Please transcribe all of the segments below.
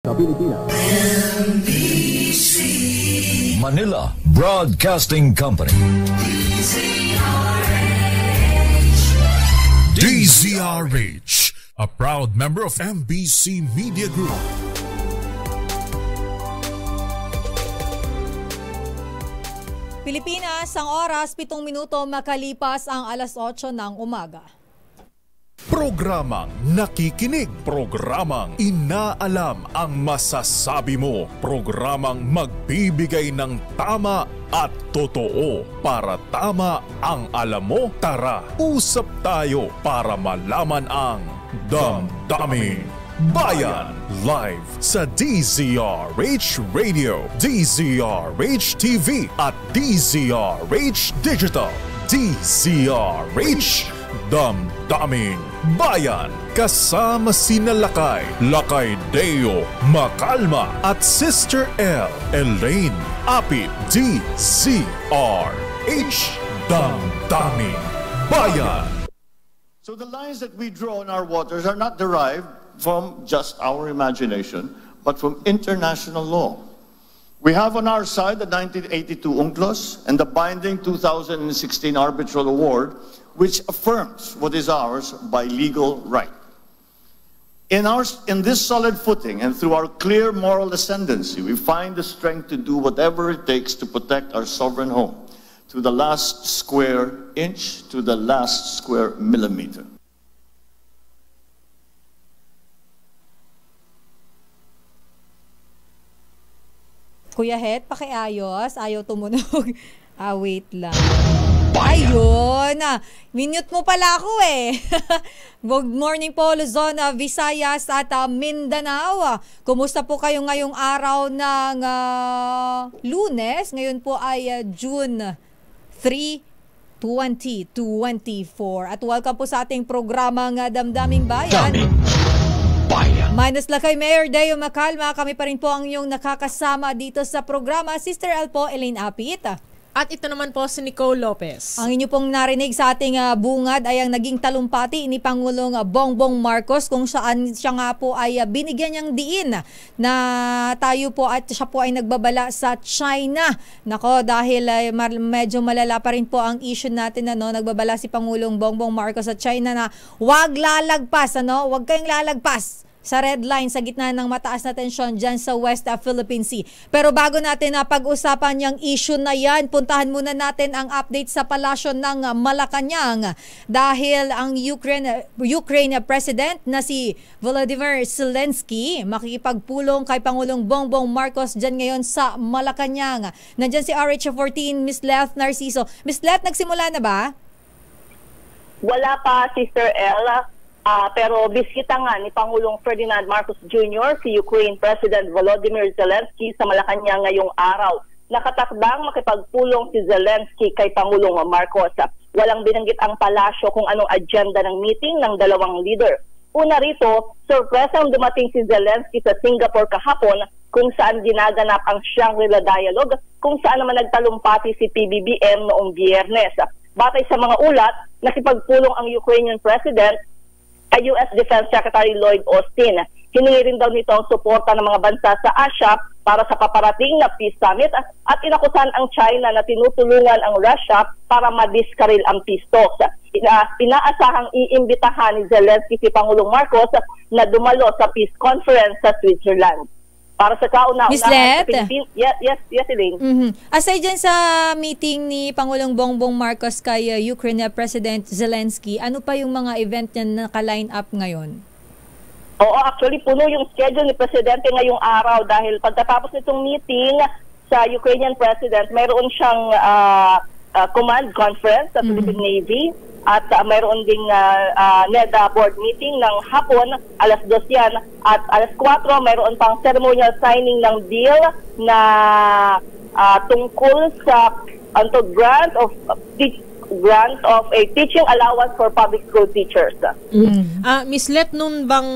Sa Pilipinas. Manila Broadcasting Company. DZRH, a proud member of MBC Media Group. Pilipinas, ang oras, 7 minuto makalipas ang alas 8 ng umaga. Programang nakikinig, programang inaalam ang masasabi mo, programang magbibigay ng tama at totoo para tama ang alam mo. Tara, usap tayo para malaman ang Damdaming Bayan. Live sa DZRH Radio, DZRH TV at DZRH Digital. DZRH Damdaming Bayan. Kasama sina Lakay Deo Macalma at Sister L. Elaine Apit. DZRH Damdaming Bayan. So the lines that we draw in our waters are not derived from just our imagination, but from international law. We have on our side the 1982 UNCLOS and the binding 2016 arbitral award, which affirms what is ours by legal right. In this solid footing and through our clear moral ascendancy, we find the strength to do whatever it takes to protect our sovereign home, to the last square inch, to the last square millimeter. Kuya Het, pakiayos. Ayaw tumunog. Wait lang. Ayun! Minute mo pala ako eh. Good morning po Luzon, Visayas at Mindanao. Kumusta po kayo ngayong araw ng Lunes? Ngayon po ay June 3, 2024. At welcome po sa ating programang Damdaming Bayan. Minus Lakay Mayor Deo Macalma, kami pa rin po ang inyong nakakasama dito sa programa. Sister L po, Elaine Apit. At ito naman po si Nicole Lopez. Ang inyo pong narinig sa ating bungad ay ang naging talumpati ni Pangulong Bongbong Marcos, kung saan siya nga po ay binigyan niyang diin na tayo po at siya po ay nagbabala sa China. Nako, dahil medyo malala pa rin po ang issue natin, nagbabala si Pangulong Bongbong Marcos sa China na wag lalagpas, wag kayong lalagpas sa red line sa gitna ng mataas na tensyon dyan sa West Philippine Sea. Pero bago natin pag-usapan yung issue na yan, puntahan muna natin ang update sa palasyo ng Malacanang dahil ang Ukraine President na si Volodymyr Zelensky makikipagpulong kay Pangulong Bongbong Marcos dyan ngayon sa Malacanang. Nandyan si RH14, Miss Leth Narciso. Miss Leth, nagsimula na ba? Wala pa, Sister Ella. Pero bisita nga ni Pangulong Ferdinand Marcos Jr. si Ukraine President Volodymyr Zelensky sa Malacanang ngayong araw. Nakatakdang makipagpulong si Zelensky kay Pangulong Marcos. Walang binanggit ang palasyo kung anong agenda ng meeting ng dalawang leader. Una rito, sorpresang dumating si Zelensky sa Singapore kahapon kung saan ginaganap ang Shangri-La Dialogue, kung saan naman nagtalumpati si PBBM noong Biyernes. Batay sa mga ulat, nakipagpulong ang Ukrainian President ay US Defense Secretary Lloyd Austin. Hiningi rin daw nito ang suporta ng mga bansa sa Asia para sa paparating na peace summit at inakusan ang China na tinutulungan ang Russia para madiskaril ang peace talks. Inaasahang iimbitahan ni Zelensky si Pangulong Marcos na dumalo sa peace conference sa Switzerland. Para sa Miss Leth? Yes, Elaine. Aside dyan sa meeting ni Pangulong Bongbong Marcos kay Ukraine President Zelensky, ano pa yung mga event na naka-line up ngayon? Oo, actually puno yung schedule ni Presidente ngayong araw dahil pagkatapos nitong meeting sa Ukrainian President, mayroon siyang command conference sa Philippine Navy at mayroon ding NEDA board meeting ng hapon, alas 2 yan, at alas 4 mayroon pang ceremonial signing ng deal na tungkol sa grant of a teaching allowance for public school teachers. Miss Let, nun bang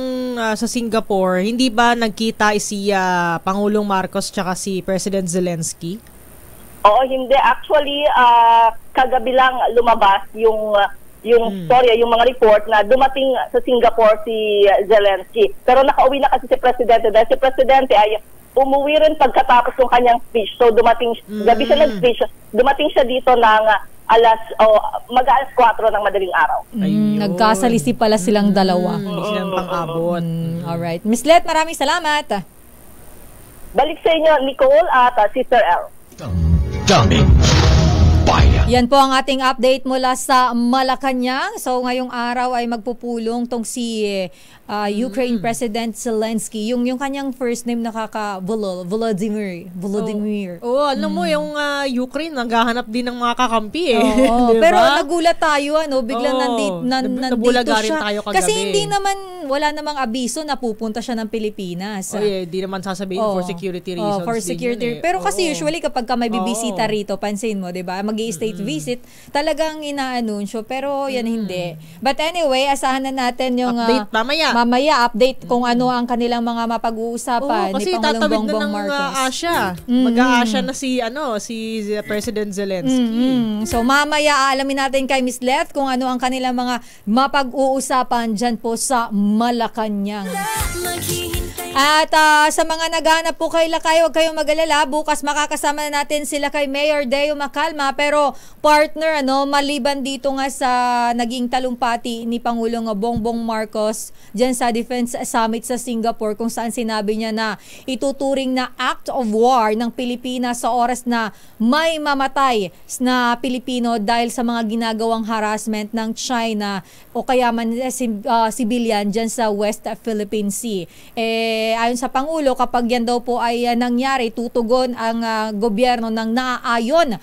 sa Singapore, hindi ba nagkita si Pangulong Marcos tsaka si President Zelensky? Oo, hindi. Actually, kagabi lang lumabas yung yung storya, yung mga report na dumating sa Singapore si Zelensky. Pero nakauwi na kasi si Presidente dahil si Presidente ay umuwi rin pagkatapos ng kanyang speech. So dumating, gabi siya nag-speech, dumating siya dito ng mag-alas 4 ng madaling araw. Nagkasalisi pala silang dalawa. Hindi silang pang-abot. Alright. Miss Let, maraming salamat. Balik sa inyo, Nicole at Sister L. Daming bayan. Yan po ang ating update mula sa Malacanang. So ngayong araw ay magpupulong tong si Ukraine President Zelensky. Yung kanyang first name Volodymyr. Alam mo yung Ukraine naghahanap din ng mga kakampi eh. Oo, diba? pero nagulat tayo biglang nandito nabulagarin siya. tayo kagabi. Kasi wala namang abiso na pupunta siya ng Pilipinas. Di naman sasabihin for security reasons. For security. Pero kasi usually kapag ka may bibisita rito, pansin mo, 'di ba? Magi-state visit, talagang inaanunsyo, pero yan hindi. But anyway, asahan na natin yung update mamaya update kung ano ang kanilang mga mapag-uusapan kasi ni Pangulong tatawid Bongbong na ng Marcos. Asia. Mag-a-Asia na si President Zelensky. So mamaya aalamin natin kay Miss Leth kung ano ang kanilang mga mapag-uusapan dyan po sa Malacanang. At sa mga naghahanap po kay Lakay, huwag kayong mag-alala. Bukas makakasama na natin sila kay Mayor Deo Macalma. Pero partner, maliban dito nga sa naging talumpati ni Pangulong Bongbong Marcos dyan sa Defense Summit sa Singapore, kung saan sinabi niya na ituturing na act of war ng Pilipinas sa oras na may mamatay na Pilipino dahil sa mga ginagawang harassment ng China o kaya man civilian dyan sa West Philippine Sea. Ayon sa Pangulo, kapag yan daw po ay nangyari, tutugon ang gobyerno ng naaayon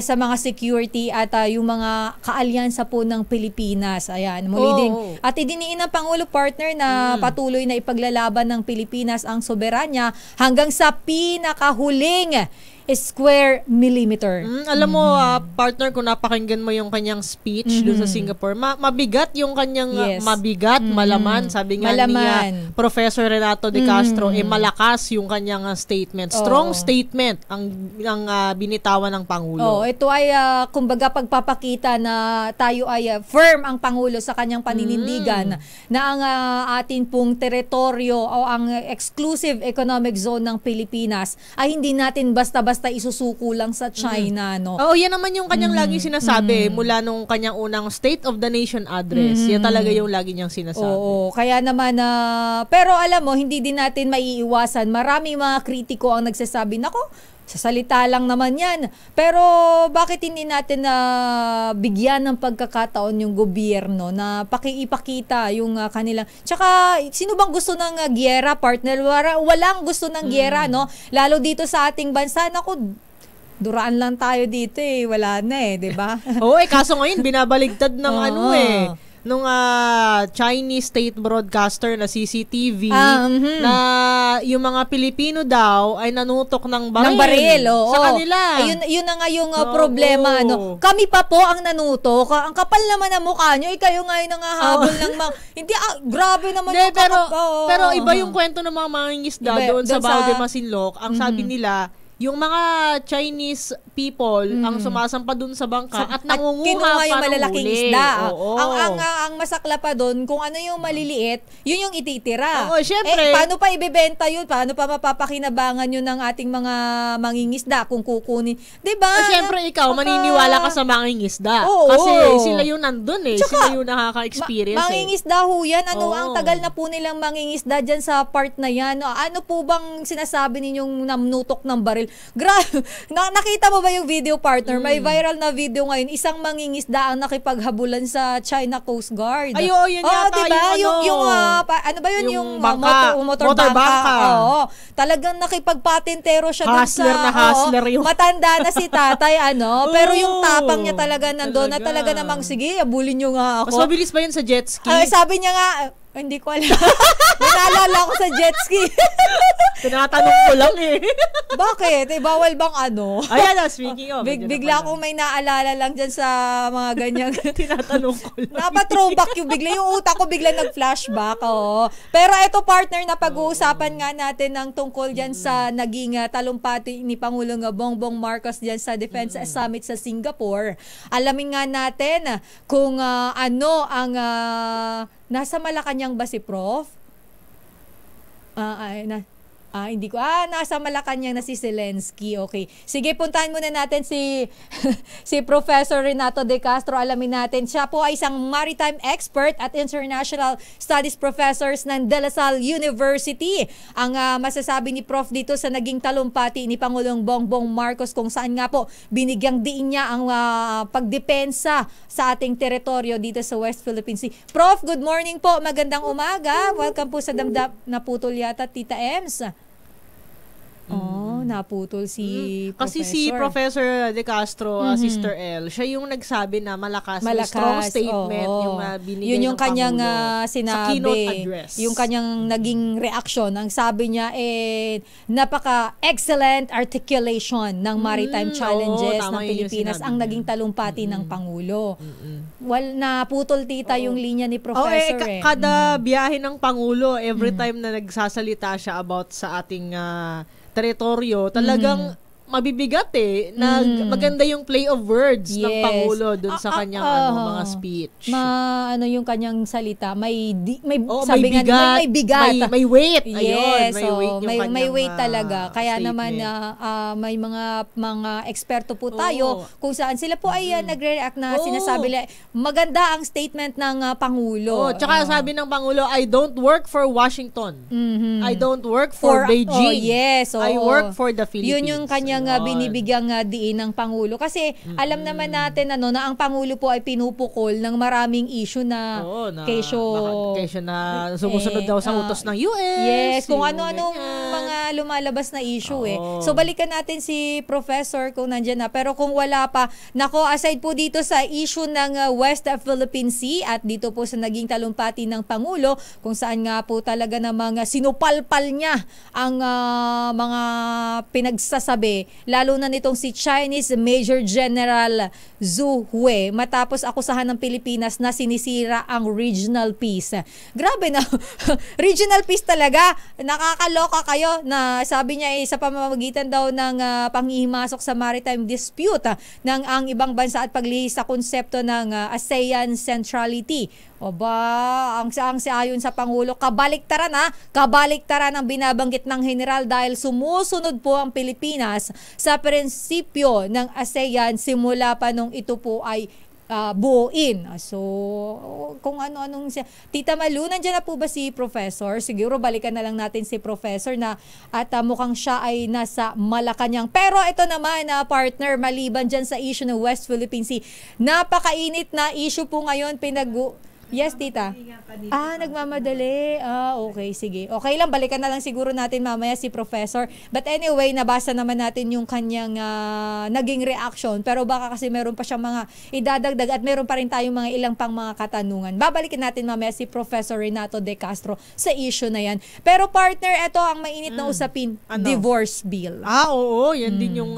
sa mga security at yung mga kaalyansa po ng Pilipinas. Ayan, muli din. At idiniin ng Pangulo, partner, na patuloy na ipaglalaban ng Pilipinas ang soberanya hanggang sa pinakahuling square millimeter. Alam mo, partner, kung napakinggan mo yung kanyang speech doon sa Singapore, mabigat yung kanyang malaman. Sabi nga ni Professor Renato De Castro, malakas yung kanyang statement. Strong statement ang binitawan ng Pangulo. Ito ay kumbaga pagpapakita na tayo ay firm ang Pangulo sa kanyang paninindigan na ang atin pong teritoryo o ang exclusive economic zone ng Pilipinas ay hindi natin basta-basta isusuko lang sa China, no? Yan naman yung kanyang lagi sinasabi mula nung kanyang unang State of the Nation address. Yan talaga yung lagi niyang sinasabi. Kaya naman, pero alam mo, hindi din natin maiiwasan. Marami mga kritiko ang nagsasabi, nako, sa salita lang naman yan. Pero bakit hindi natin bigyan ng pagkakataon yung gobyerno na pakiipakita yung kanilang... Tsaka, sino bang gusto ng giyera, partner? Walang gusto ng giyera, no? Lalo dito sa ating bansa. Naku, duraan lang tayo dito wala na diba? Kaso ngayon, binabaligtad ng nung Chinese state broadcaster na CCTV na yung mga Pilipino daw ay nanutok ng baril, sa kanila. Yun na nga yung problema. Kami pa po ang nanutok. Ang kapal naman ng mukha nyo. Kayo ngayon nangahabol ng mga... Hindi, grabe naman yung pero iba yung kwento ng mga mangingisda doon sa Bao de Masinloc. Ang sabi nila, yung mga Chinese people ang sumasampa dun sa bangka at nangunguha yung malalaking isda. Ang masakla pa dun, kung ano yung maliliit, yun yung ititira. Syempre. Paano pa ibebenta yun? Paano pa mapapakinabangan yun ng ating mga mangingisda kung kukunin? Diba? Syempre, ikaw, maniniwala ka sa mangingisda. Kasi sila yung nandun sila yung nakaka-experience. Mangingisda ho yan. Ang tagal na po nilang mangingisda dyan sa part na yan. Ano po bang sinasabi ninyong nanutok ng baril? Nakita mo ba yung video, partner? May viral na video ngayon. Isang mangingisda ang nakipaghabulan sa China Coast Guard. Yun yata. Diba? Ano ba yun? Yung motor bangka. Talagang nakipagpatintero siya dun sa... Hustler yung... Matanda na si tatay, pero yung tapang niya talaga nandun na talaga namang, sige, abulin nyo nga ako. Mas mabilis ba yun sa jet ski? Sabi niya nga, hindi ko alam. Naalala ko sa jet ski. Tinatanong ko lang eh. Bakit? Bawal bang ano? Ayan na, speaking of. Bigla akong may naalala lang dyan sa mga ganyang. Tinatanong ko lang. Napa-throwback yung bigla. Yung utak ko bigla nag-flashback. Oh. Pero ito partner, na pag-uusapan nga natin ng tungkol dyan sa naging talumpati ni Pangulong Bongbong Marcos dyan sa Defense Summit sa Singapore. Alamin nga natin kung ano ang nasa Malacanang ba si Prof? Hindi ko. Nasa Malacanang na si Zelensky. Okay. Sige, puntahan muna natin si Professor Renato De Castro. Alamin natin. Siya po ay isang maritime expert at international studies professors ng De La Salle University. Ang masasabi ni Prof dito sa naging talumpati ni Pangulong Bongbong Marcos kung saan nga po binigyang diin niya ang pagdepensa sa ating teritoryo dito sa West Philippine Sea. Prof, good morning po. Magandang umaga. Welcome po sa Damdam. Naputol yata, Tita Ems. Naputol si Professor. Kasi si Professor De Castro, Sister L, siya yung nagsabi na malakas strong statement yung binigay yun yung ng kanyang sinabi, sa keynote address. Yung kanyang naging reaksyon. Ang sabi niya napaka-excellent articulation ng maritime challenges ng Pilipinas ang naging talumpati ng Pangulo. Naputol tita yung linya ni Professor. Kada biyahe ng Pangulo, every time na nagsasalita siya about sa ating teritoryo, talagang mabibigat maganda yung play of words ng Pangulo dun sa kanyang mga speech. Yung kanyang salita, may bigat, may weight. Yes, Ayun, may weight talaga. Kaya naman may mga eksperto po tayo kung saan sila po ay nagre-react na sinasabi maganda ang statement ng Pangulo. Tsaka sabi ng Pangulo, I don't work for Washington. I don't work for Beijing. I work for the Philippines. Yun yung kanyang binibigyang diin ng Pangulo. Kasi alam naman natin na ang Pangulo po ay pinupukol ng maraming issue na kesyo na sumusunod daw sa utos ng US. Yes, kung ano-anong mga lumalabas na issue So balikan natin si Professor kung nandiyan na. Pero kung wala pa, aside po dito sa issue ng West Philippine Sea at dito po sa naging talumpati ng Pangulo, kung saan nga po talaga namang sinupalpal niya ang mga pinagsasabi lalo na nitong si Chinese Major General Zhu Hui matapos akusahan ng Pilipinas na sinisira ang regional peace. Grabe na. Regional peace talaga. Nakakaloka kayo na sabi niya sa pamamagitan daw ng panghihimasok sa maritime dispute ng ang ibang bansa at paglihis sa konsepto ng ASEAN centrality. Ang ayon sa Pangulo, kabaliktaran ang binabanggit ng general dahil sumusunod po ang Pilipinas sa prinsipyo ng ASEAN simula pa nung ito po ay buuin. So, kung ano-anong siya. Tita Malu, nandiyan na po ba si Professor? Siguro balikan na lang natin si Professor na at mukhang siya ay nasa Malacanang. Pero ito naman, partner, maliban dyan sa issue ng West Philippine Sea, napakainit na issue po ngayon Yes, tita. Nagmamadali. Okay, sige. Okay lang, balikan na lang siguro natin mamaya si Professor. But anyway, nabasa naman natin yung kanyang naging reaction. Pero baka kasi meron pa siyang mga idadagdag at meron pa rin tayong mga ilang pang mga katanungan. Babalikan natin mamaya si Professor Renato De Castro sa issue na yan. Pero partner, ito ang mainit na usapin. Divorce bill. Oo. Yan din yung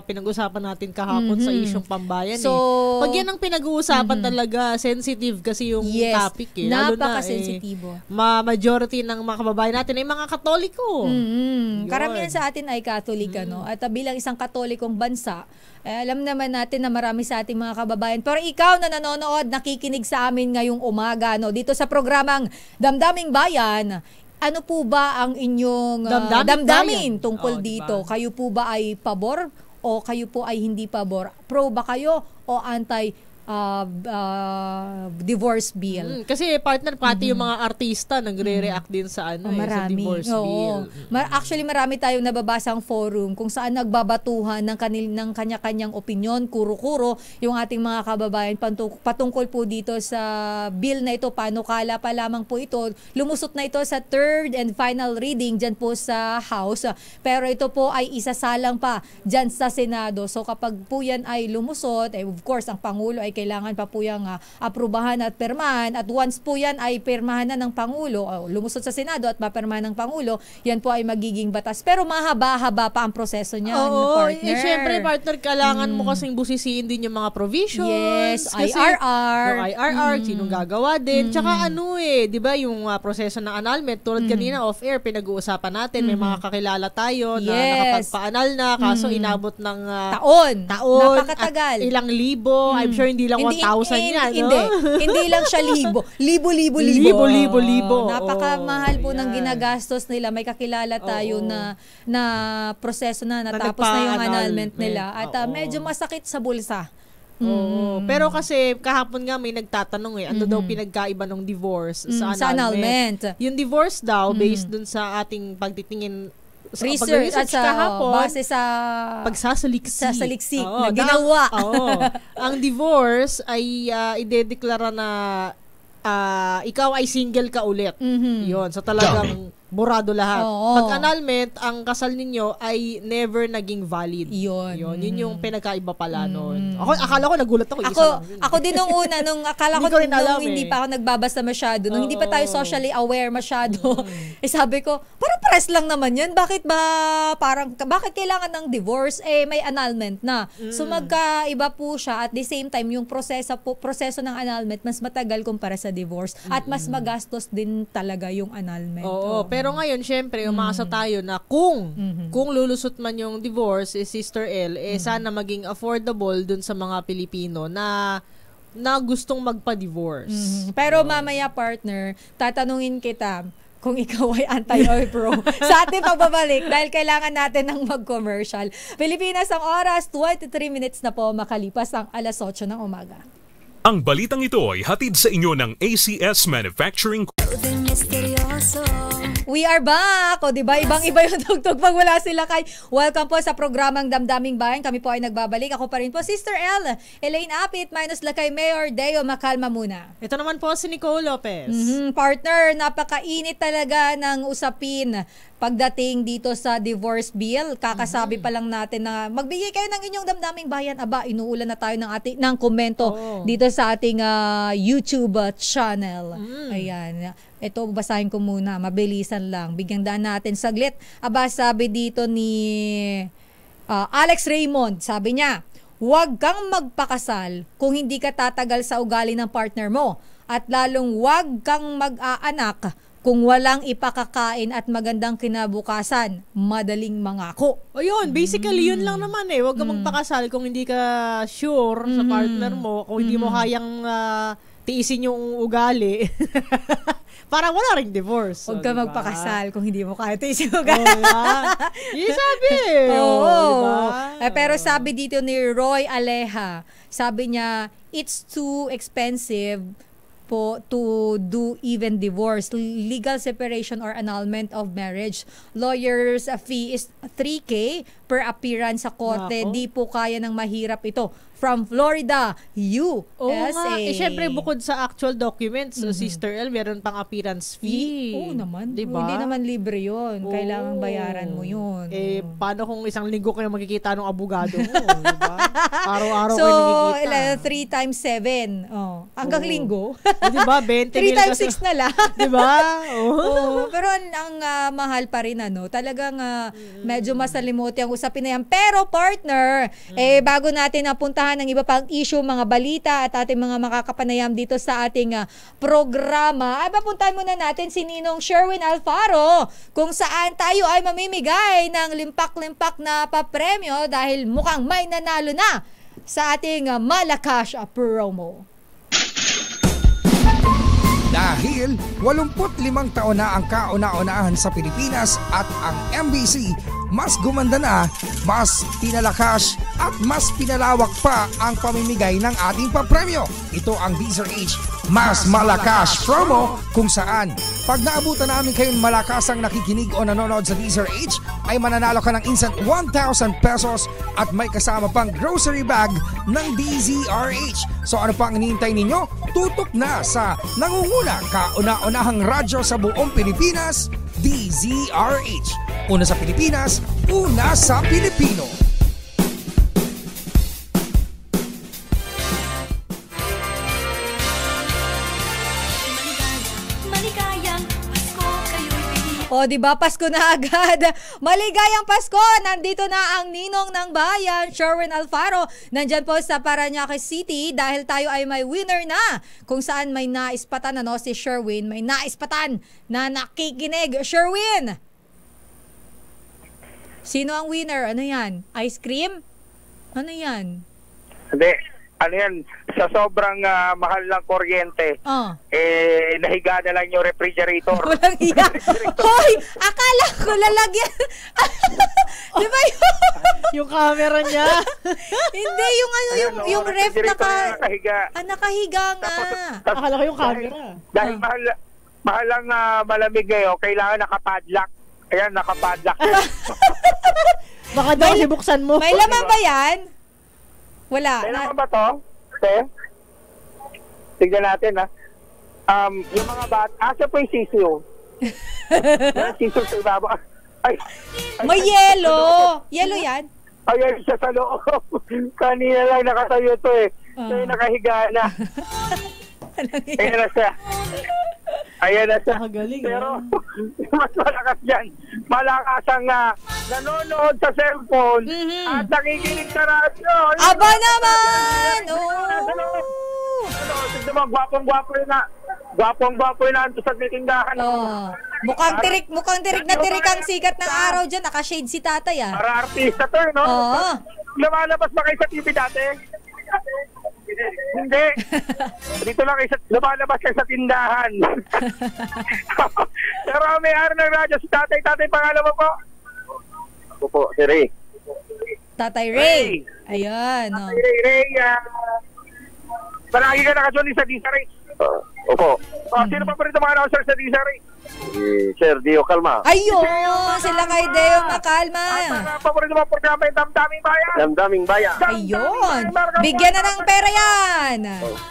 pinag-usapan natin kahapon sa isyong pambayan. So, pag yan ang pinag-uusapan talaga, sensitive kasi yung topic napaka-sensitibo. Majority ng mga kababayan natin ay mga Katoliko. Karamihan sa atin ay Katolik, At bilang isang Katolikong bansa, alam naman natin na marami sa ating mga kababayan. Pero ikaw na nanonood, nakikinig sa amin ngayong umaga, dito sa programang Damdaming Bayan, ano po ba ang inyong damdamin tungkol dito? Diba? Kayo po ba ay pabor o kayo po ay hindi pabor? Pro ba kayo o anti divorce bill? Kasi partner, pati yung mga artista nagre-react din sa sa divorce bill. Actually, marami tayong nababasang forum kung saan nagbabatuhan ng kanya-kanyang opinyon, kuro-kuro yung ating mga kababayan patungkol po dito sa bill na ito. Panukala pa lamang po ito. Lumusot na ito sa third and final reading dyan po sa House. Pero ito po ay isasalang pa dyan sa Senado. So kapag po yan ay lumusot, of course, ang Pangulo ay kailangan pa po yung aprubahan at permahan. At once po yan ay permahan na ng Pangulo, lumusot sa Senado at mapermahan ng Pangulo, yan po ay magiging batas. Pero mahaba-haba pa ang proseso niyan, partner. Syempre, partner, kailangan mo kasing busisiin din yung mga provisions. Yes, kasi IRR. Yung IRR, sinong gagawa din. Tsaka di ba, yung proseso ng annulment, tulad kanina off-air, pinag-uusapan natin, may mga kakilala tayo na nakapagpa-annul na, kaso inabot ng taon. Napakatagal. At ilang libo. I'm sure hindi lang 1,000 yan, no? Hindi lang siya libo. Libo. Napakamahal po ng ginagastos nila. May kakilala tayo na proseso na natapos na yung annulment nila. At medyo masakit sa bulsa. Pero kasi kahapon nga may nagtatanong ano daw pinagkaiba ng divorce sa annulment. Yung divorce daw based dun sa ating pagtitingin research at kahapon base sa pagsasaliksik na ginawa. Ang divorce ay idedeklara na ikaw ay single ka ulit. Yun. So talagang borado lahat. Pag annulment, ang kasal ninyo ay never naging valid. Yun yung pinagkaiba pala noon. Akala ko nagulat ako. Ako din nung una, akala ko nung hindi pa ako nagbabasa masyado, nung hindi pa tayo socially aware masyado, sabi ko, parang press lang naman yan. Bakit kailangan ng divorce? May annulment na. So magkaiba po siya. At the same time, yung proseso ng annulment, mas matagal kumpara sa divorce. At mas magastos din talaga yung annulment. Pero ngayon, syempre, umaasa tayo na kung lulusot man yung divorce, Sister El, sana maging affordable dun sa mga Pilipino na gustong magpa-divorce. Pero mamaya, partner, tatanungin kita kung ikaw ay anti or pro sa ating pagbabalik dahil kailangan natin ng mag-commercial. Pilipinas ang oras, 23 minutes na po makalipas ang 8:00 ng umaga. Ang balitang ito ay hatid sa inyo ng ACS Manufacturing. We are back! O diba, ibang-iba yung tugtog pag wala sila kay. Welcome po sa programang Damdaming Bayan. Kami po ay nagbabalik. Ako pa rin po, Sister L, Elaine Apit, minus lakay Mayor Deo Makalma muna. Ito naman po si Nicole Lopez. Partner, napakainit talaga ng usapin pagdating dito sa divorce bill. Kakasabi pa lang natin na magbigay kayo ng inyong damdaming bayan. Inuulan na tayo ng komento dito sa ating YouTube channel. Ayan. Ito, basahin ko muna. Mabilisan lang. Bigyang daan natin saglit. Sabi dito ni Alex Raymond. Sabi niya, huwag kang magpakasal kung hindi ka tatagal sa ugali ng partner mo. At lalong huwag kang mag-aanak kung walang ipakakain at magandang kinabukasan, madaling mangako. Ayun, basically yun lang naman Huwag kang magpakasal kung hindi ka sure sa partner mo, kung hindi mo kayang tiisin yung ugali. Para wala ring divorce. Huwag ka magpakasal kung hindi mo kaya tiisin yung ugali. Yung sabi. Pero sabi dito ni Roy Aleja, sabi niya, it's too expensive to do even divorce, legal separation or annulment of marriage. Lawyer's fee is 3K per appearance sa korte. Di po kaya ng mahirap ito. From Florida, USA. Siyempre, bukod sa actual documents, Sister El, meron pang appearance fee. Oo naman. Diba? Hindi naman libre yun. Kailangan bayaran mo yun. Paano kung isang linggo kayo makikita ng abogado mo? Diba? Araw-araw kayo makikita. 3 times 7. Hanggang linggo. Diba? 20 3 times 6 na lang. Diba? Pero ang mahal pa rin, talagang medyo masalimuti ang usapin na yan. Pero partner, bago natin napuntahan ng iba pang issue, mga balita at ating mga makakapanayam dito sa ating programa, ay papuntahan muna natin si Ninong Sherwin Alfaro kung saan tayo ay mamimigay ng limpak-limpak na papremyo dahil mukhang may nanalo na sa ating Malacash promo. Dahil 85 taon na ang kauna-unahan sa Pilipinas at ang MBC mas gumanda na, mas pinalakas at mas pinalawak pa ang pamimigay ng ating papremyo. Ito ang DZRH Mas Malakas promo kung saan pag naabutan namin kayong malakasang nakikinig o nanonood sa DZRH ay mananalo ka ng instant 1,000 pesos at may kasama pang grocery bag ng DZRH. So ano pang hinihintay ninyo? Tutok na sa nangunguna kauna-unahang radyo sa buong Pilipinas, DZRH. Una sa Pilipinas, una sa Pilipino. O, di ba? Pasko na agad. Maligayang Pasko! Nandito na ang ninong ng bayan, Sherwin Alfaro. Nandyan po sa Parañaque City dahil tayo ay may winner na. Kung saan may naispatan, si Sherwin, may naispatan na nakikinig. Sherwin! Sino ang winner? Ano yan? Ice cream? Ano yan? Hindi. Ano yan? Sa sobrang mahal ng kuryente, nahiga na lang yung refrigerator. Walang iya. Hoy! Akala ko lalagyan. Di ba yun? Yung camera niya. Hindi, yung ref nakahiga. Nakahiga nga. Akala ko yung camera. Dahil mahal ang malamig ngayon, kailangan nakapadlock. Ayan, nakapadlock. Baka daw sibuksan mo. May laman ba yan? Wala. May laman ba to? Tignan natin, ha. Yung mga asa po yung sisiyo? Yung sisiyo sa ibaba. May yelo. Yelo yan? Ayan siya sa loob. Kanina lang nakatayo to eh. Kaya nakahiga na. Ayan na siya. Ayan na siya. Galing, pero mas malakas yan. Malakas ang nanonood sa cellphone at nakikinig sa radyo. Aba naman! Tignan mo, gwapong-gwapo yun na. Gwapong-gwapo yun na sa titindahan. Mukhang tirik na tirik ang sikat ng araw dyan. Naka-shade si tatay, Para artista to, no? Lumalabas ba kayo sa TV dati? Hindi. Dito lang kayo lumalabas kayo sa tindahan. Pero may-ari ng radyo si tatay. Tatay, pangalan mo po? Ako po, si Ray. Tatay Ray. Ayan. Tatay Ray. Palagi ka nakasuni sa Disa Ray. Opo. Sino pa rin mga announcer sa Disa Ray? Sir Dio Calma. Ayun, sila kay Deo Macalma. At paborito mga programa yung Damdaming Bayan. Damdaming Bayan. Ayun. Bigyan na ng pera yan.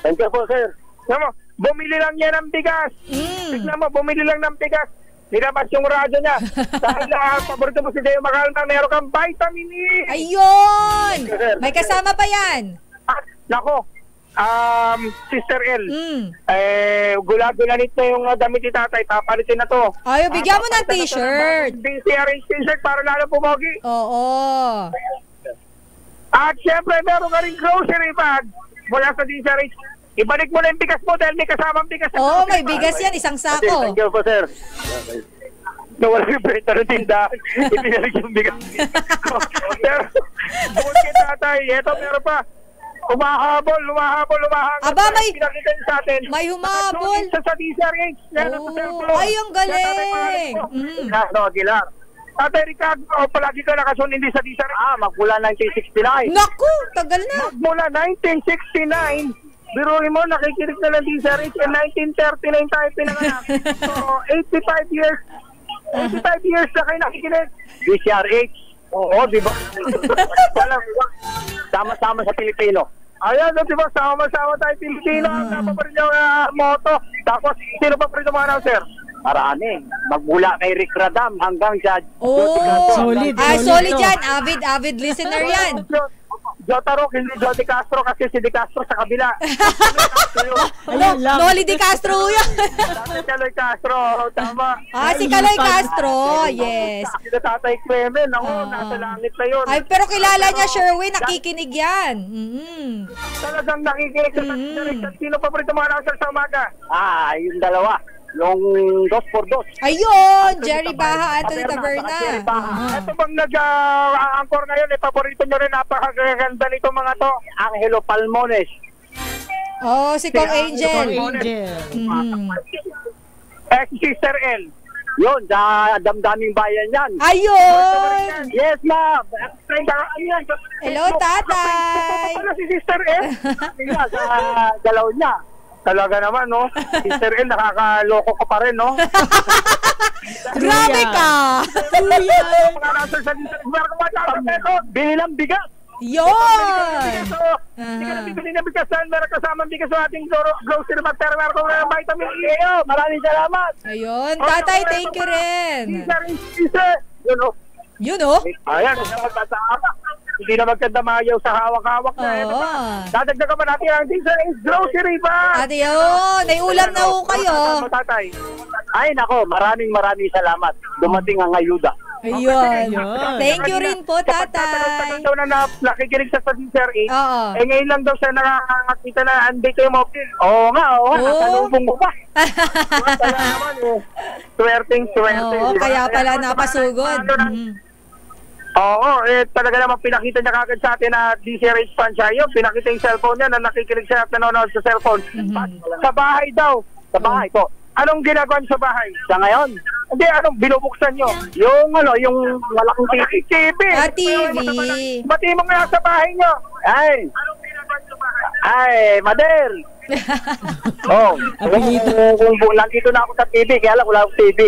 Thank you po, sir. Tignan mo, bumili lang yan ng bigas. Tignan mo, bumili lang ng bigas. Nilabas yung radyo niya. Dahil paborito mo si Deo Macalma, meron kang vitamin E. Ayun. May kasama pa yan. Nako. Sister L, gula-gulanit na yung damit ni tatay, papalitin na to. Ay, bigyan mo ng t-shirt. DCRH t-shirt para lalo pumogi. Oo. At syempre, meron ka rin grocery bag mula sa DCRH. Ibalik mo na yung bigas mo dahil may kasamang bigas. Oo, may bigas yan, isang sako. Thank you po, sir. Nawala yung benta ng tindahan. Ibinalik yung bigas. Pero, bukod kay tatay, eto meron pa. Humahabol. Aba, pinakita niyo sa atin. May humahabol. Sa DCRH. Ay, ang galing. Aguilar. Tatay Ricardo, palagi ka nakasun hindi sa DCRH. Magmula 1969. Naku, tagal na. Magmula 1969. Biruin mo, nakikinig na ng DCRH. In 1939 tayo pinanganak. So, 85 years. 85 years na kayo nakikinig. DCRH. Oo, di ba? Sama-sama sa Pilipino. Ayan, di ba? Sama-sama tayo Pilipino. Tama pa rin yung motto. Tapos, sino pa pa rin yung mga announcer? Marami. Magmula kay Rick Radam hanggang sa... Solid. Solid yan. Avid listener yan. Jota Rock, hindi Jody Castro kasi si Di Castro sa kabila. Noli Di Castro yan. Si Kaloy Castro, tama. Si Kaloy Castro, yes. Si Tatay Clemen, nasa langit na yun. Ay, pero kilala niya, Sherwin, nakikinig yan. Talagang nakikinig sa sino pa rin mga announcer sa umaga? Yung dalawa. Yung 2x2. Ayun, Jerry Baha, Anthony Taberna. Ito bang nag-anchor ngayon, paborito nyo rin, napakaganda nito mga to. Angelo Palmones. Si Kong Angel. Sister L. Yun, sa Damdaming Bayan yan. Ayun! Yes, ma'am. Hello, tatay. Ano si Sister L? Sa galaw niya. Talaga naman, no? Sister L, nakakaloko ka pa rin, no? Grabe ka! Binilang bigas. Yun! Hindi ka nabibili ng bigas saan meron kasamang bigas sa ating grocery bag pero meron kong vitamin E. Maraming salamat. Ayun, tatay, thank you rin. Sister, Yun o? ayan, hindi na magkandamayaw sa hawak-hawak na. Ito pa, dadagdagan pa natin ang Diesel Ace Grocery ba? Ate yun, may ulam na ho kayo. Tatay. Ay nako, maraming salamat. Dumating ang ayuda. Ayun. Thank you rin po, tatay. Daw na nakikinig sa Diesel Ace. Ngayon lang daw siya nakakita na andito yung mobile. Oo nga. Nakalubong mo pa. Swerting. Kaya pala napasugod. Oo, talaga naman pinakita niya kagad sa atin na DCRH fan siya. Yun, pinakita yung cellphone niya na nakikinig siya at nanonood sa cellphone. Sa bahay daw. Sa bahay po. Anong ginagawa sa bahay? Sa ngayon? Hindi, binubuksan nyo? Yung malaking TV. TV. Bati mo nga sa bahay nyo. Ay, Mader. Kung nandito na ako sa TV, kaya lang wala akong TV.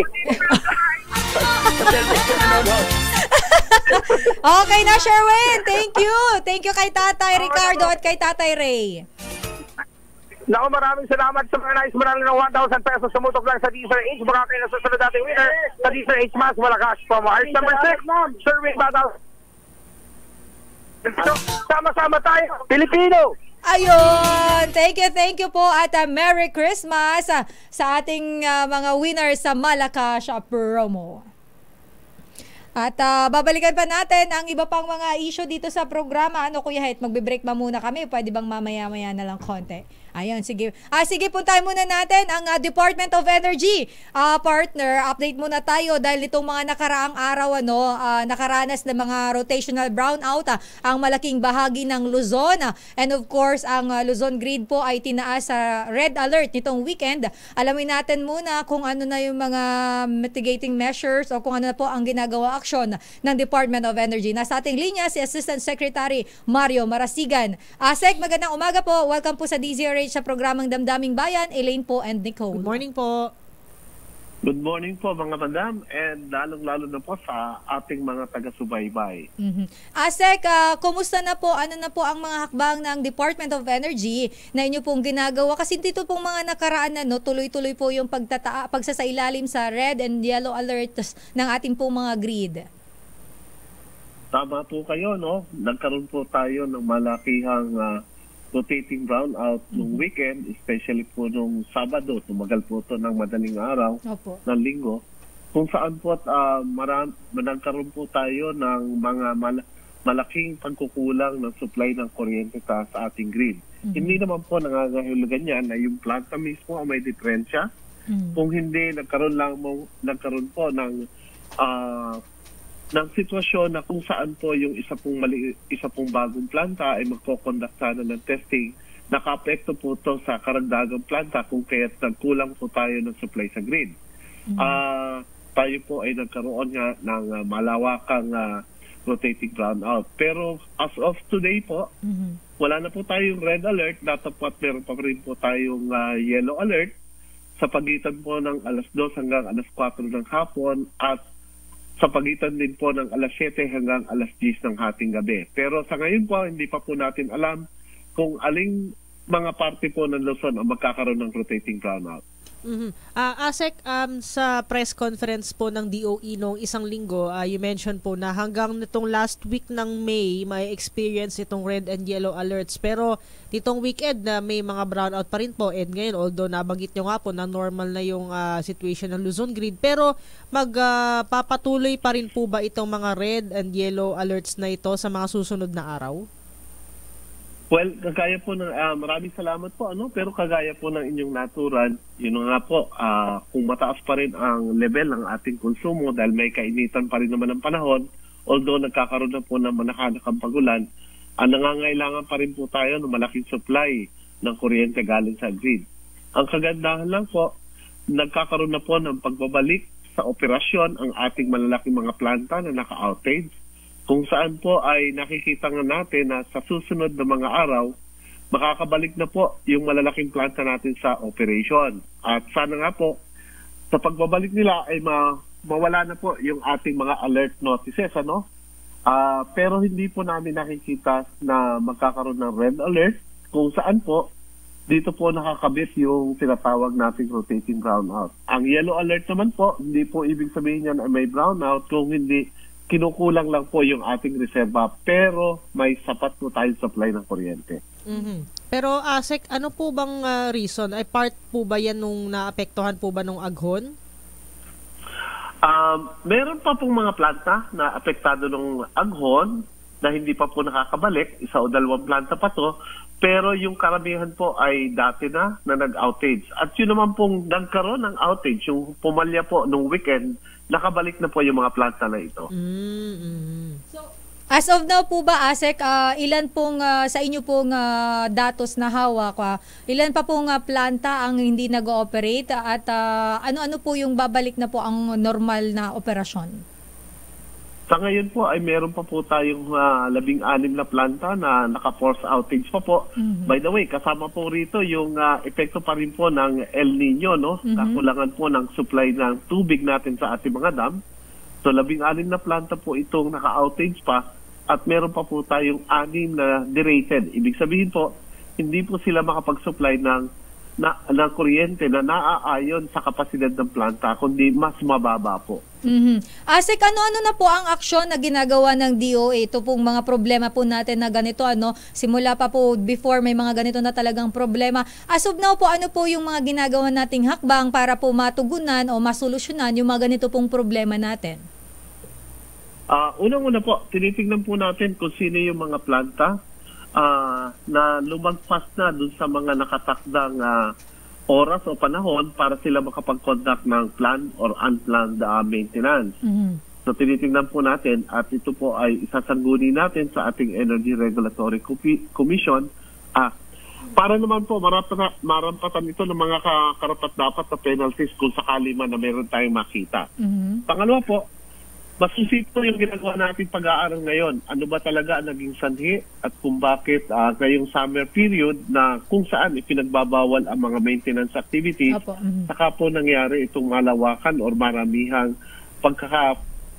Okay na, Sherwin. Thank you kay Tatay Ricardo at kay Tatay Ray. Naku, maraming salamat sa mga nais manalo ng 1,000 pesos sa mutok lang sa DCRH. Baka kayo nasusunod natin winner sa DCRH Mas Malakas from Hearts number 6, Sherwin Battle. Sama-sama tayo, Pilipino! Ayun! Thank you po at Merry Christmas sa ating mga winners sa Malakas promo. At babalikan pa natin ang iba pang mga issue dito sa programa. Kuya Het, magbe-break ba muna kami? Pwede bang mamaya-maya na lang konti? Ayun, sige. Sige, puntahan muna natin ang Department of Energy. Partner, update muna tayo dahil itong mga nakaraang araw, nakaranas ng mga rotational brownout ang malaking bahagi ng Luzon. And of course, ang Luzon grid po ay tinaas sa red alert nitong weekend. Alamin natin muna kung ano na yung mga mitigating measures o kung ano na po ang ginagawa aksyon ng Department of Energy. Nasa ating linya si Assistant Secretary Mario Marasigan. Sec, magandang umaga po. Welcome po sa DZRH sa programang Damdaming Bayan, Elaine po and Nicole. Good morning po. Good morning po mga madam and lalong-lalo na po sa ating mga taga-subaybay. Sec, kumusta na po, ano na po ang mga hakbang ng Department of Energy na inyo pong ginagawa? Kasi dito pong mga nakaraan tuloy-tuloy po yung pagsasailalim sa red and yellow alerts ng ating pong mga grid. Tama po kayo, no? Nagkaroon po tayo ng malakihang rotating brownout nung weekend, especially po nung Sabado, tumagal po ito ng madaling araw ng linggo, kung saan po nagkaroon po tayo ng mga malaking pagkukulang ng supply ng kuryente sa ating grid. Hindi naman po nangangahulugan yan na yung planta mismo ay may diferensya. Kung hindi, nagkaroon po ng sitwasyon na kung saan po yung isa pong bagong planta ay magko-conduct sana ng testing, naka-apekto po ito sa karagdagang planta kung kaya't nagkulang po tayo ng supply sa grid. Tayo po ay nagkaroon nga ng malawakang rotating brownout. Pero as of today po, wala na po tayong red alert, datapot meron pa rin po tayong yellow alert sa pagitan po ng alas 2 hanggang alas 4 ng hapon at sa pagitan din po ng alas 7 hanggang alas 10 ng hating gabi. Pero sa ngayon po, hindi pa po natin alam kung aling mga parte po ng Luzon ang magkakaroon ng rotating brownout. Asek, sa press conference po ng DOE noong isang linggo, you mentioned po na hanggang nitong last week ng May, may experience itong red and yellow alerts. Pero ditong weekend na may mga brownout pa rin po. And ngayon, although nabanggit nyo nga po na normal na yung situation ng Luzon grid, pero magpapatuloy pa rin po ba itong mga red and yellow alerts na ito sa mga susunod na araw? Well, kagaya po ng, maraming salamat po, pero kagaya po ng inyong naturan, yun nga po, kung mataas pa rin ang level ng ating konsumo dahil may kainitan pa rin naman ang panahon, although nagkakaroon na po ng manakanakang pagulan, nangangailangan pa rin po tayo ng malaking supply ng kuryente galing sa grid. Ang kagandahan lang po, nagkakaroon na po ng pagbabalik sa operasyon ang ating malalaking mga planta na naka-outage, kung saan po ay nakikita nga natin na sa susunod na mga araw, makakabalik na po yung malalaking planta natin sa operation. At sana nga po, sa pagbabalik nila ay mawala na po yung ating mga alert notices, pero hindi po namin nakikita na magkakaroon ng red alert, kung saan po, dito po nakakabit yung tinatawag nating rotating brownout. Ang yellow alert naman po, hindi po ibig sabihin yan ay may brownout, kung hindi kinukulang lang po yung ating reserva pero may sapat po tayong supply ng kuryente. Pero ASEC, ano po bang reason? Ay part po ba yan nung naapektuhan po ba nung aghon? Meron pa pong mga planta na apektado ng aghon na hindi pa po nakakabalik. 1 o 2 planta pa to. Pero yung karamihan po ay dati na nag-outage. At yun naman pong nagkaroon ng outage, yung pumalya po nung weekend, nakabalik na po yung mga planta na ito. So, as of now po ba, ASEC, ilan pong sa inyo pong datos na hawak, ilan pa pong planta ang hindi nag-ooperate at ano-ano po yung babalik na po ang normal na operasyon? Sa ngayon po ay meron pa po tayong 16 na planta na naka-force outage pa po. By the way, kasama po rito yung epekto pa rin po ng El Nino, no? Kakulangan po ng supply ng tubig natin sa ating mga dam. So 16 na planta po itong naka-outage pa at meron pa po tayong 6 na derated. Ibig sabihin po, hindi po sila makapag-supply ng kuryente na naaayon sa kapasidad ng planta, kundi mas mababa po. ASEC, ano-ano na po ang aksyon na ginagawa ng DOE? Ito pong mga problema po natin na ganito, simula pa po before may mga ganito na talagang problema. As of now po, ano po yung mga ginagawa nating hakbang para po matugunan o masolusyonan yung mga ganito pong problema natin? Unang-una po, tinitingnan po natin kung sino yung mga planta na lumagpas na dun sa mga nakatakdang oras o panahon para sila makapag-conduct ng planned or unplanned maintenance. So tinitingnan po natin at ito po ay isasangguni natin sa ating Energy Regulatory Commission para naman po marampatan ito ng mga karapat-dapat na penalties kung sakali man na meron tayong makita. Pangalawa po, masusit po yung ginagawa natin pag-aaral ngayon. Ano ba talaga ang naging sanhi at kung bakit ngayong summer period na kung saan ipinagbabawal ang mga maintenance activities, saka po nangyari itong malawakan or maramihang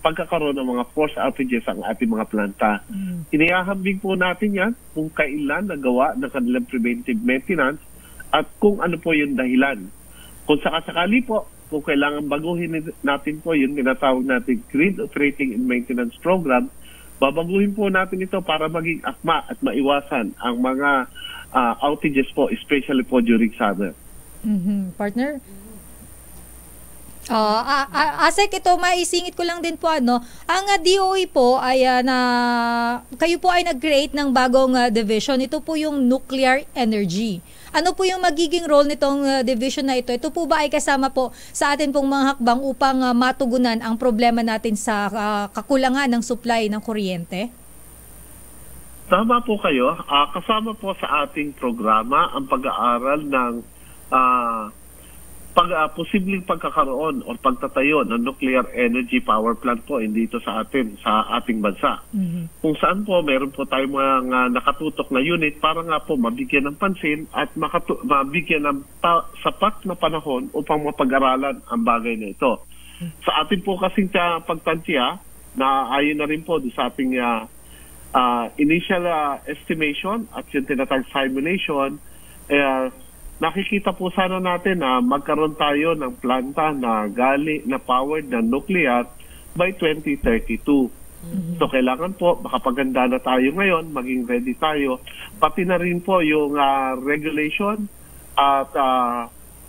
pagkakaroon ng mga force outages ang ating mga planta. Inihahambing po natin yan kung kailan nagawa ng kanilang preventive maintenance at kung ano po yung dahilan. Kung sakasakali po, kung kailangan baguhin natin po yung tinatawag natin Grid Operating and Maintenance Program, babaguhin po natin ito para maging akma at maiwasan ang mga outages po, especially po during summer. Partner? ASEC, ito maisingit ko lang din po ang DOE po ay kayo po ay nag-create ng bagong division. Ito po yung nuclear energy. Ano po yung magiging role nitong division na ito? Ito po ba ay kasama po sa atin pong mga hakbang upang matugunan ang problema natin sa kakulangan ng supply ng kuryente? Tama po kayo. Kasama po sa ating programa ang pag-aaral ng posibleng pagkakaroon o pagtatayo ng nuclear energy power plant po dito sa ating bansa. Kung saan po meron po tayong mga nakatutok na unit para nga po mabigyan ng pansin at mabigyan ng sapat na panahon upang mapag-aralan ang bagay na ito. Sa atin po kasing pagtansya na ayon na rin po sa ating initial estimation at yung tinatawag simulation, nakikita po sana natin na magkaroon tayo ng planta na powered na nuclear by 2032. So kailangan po, makapaganda na tayo ngayon, maging ready tayo. Pati na rin po yung regulation at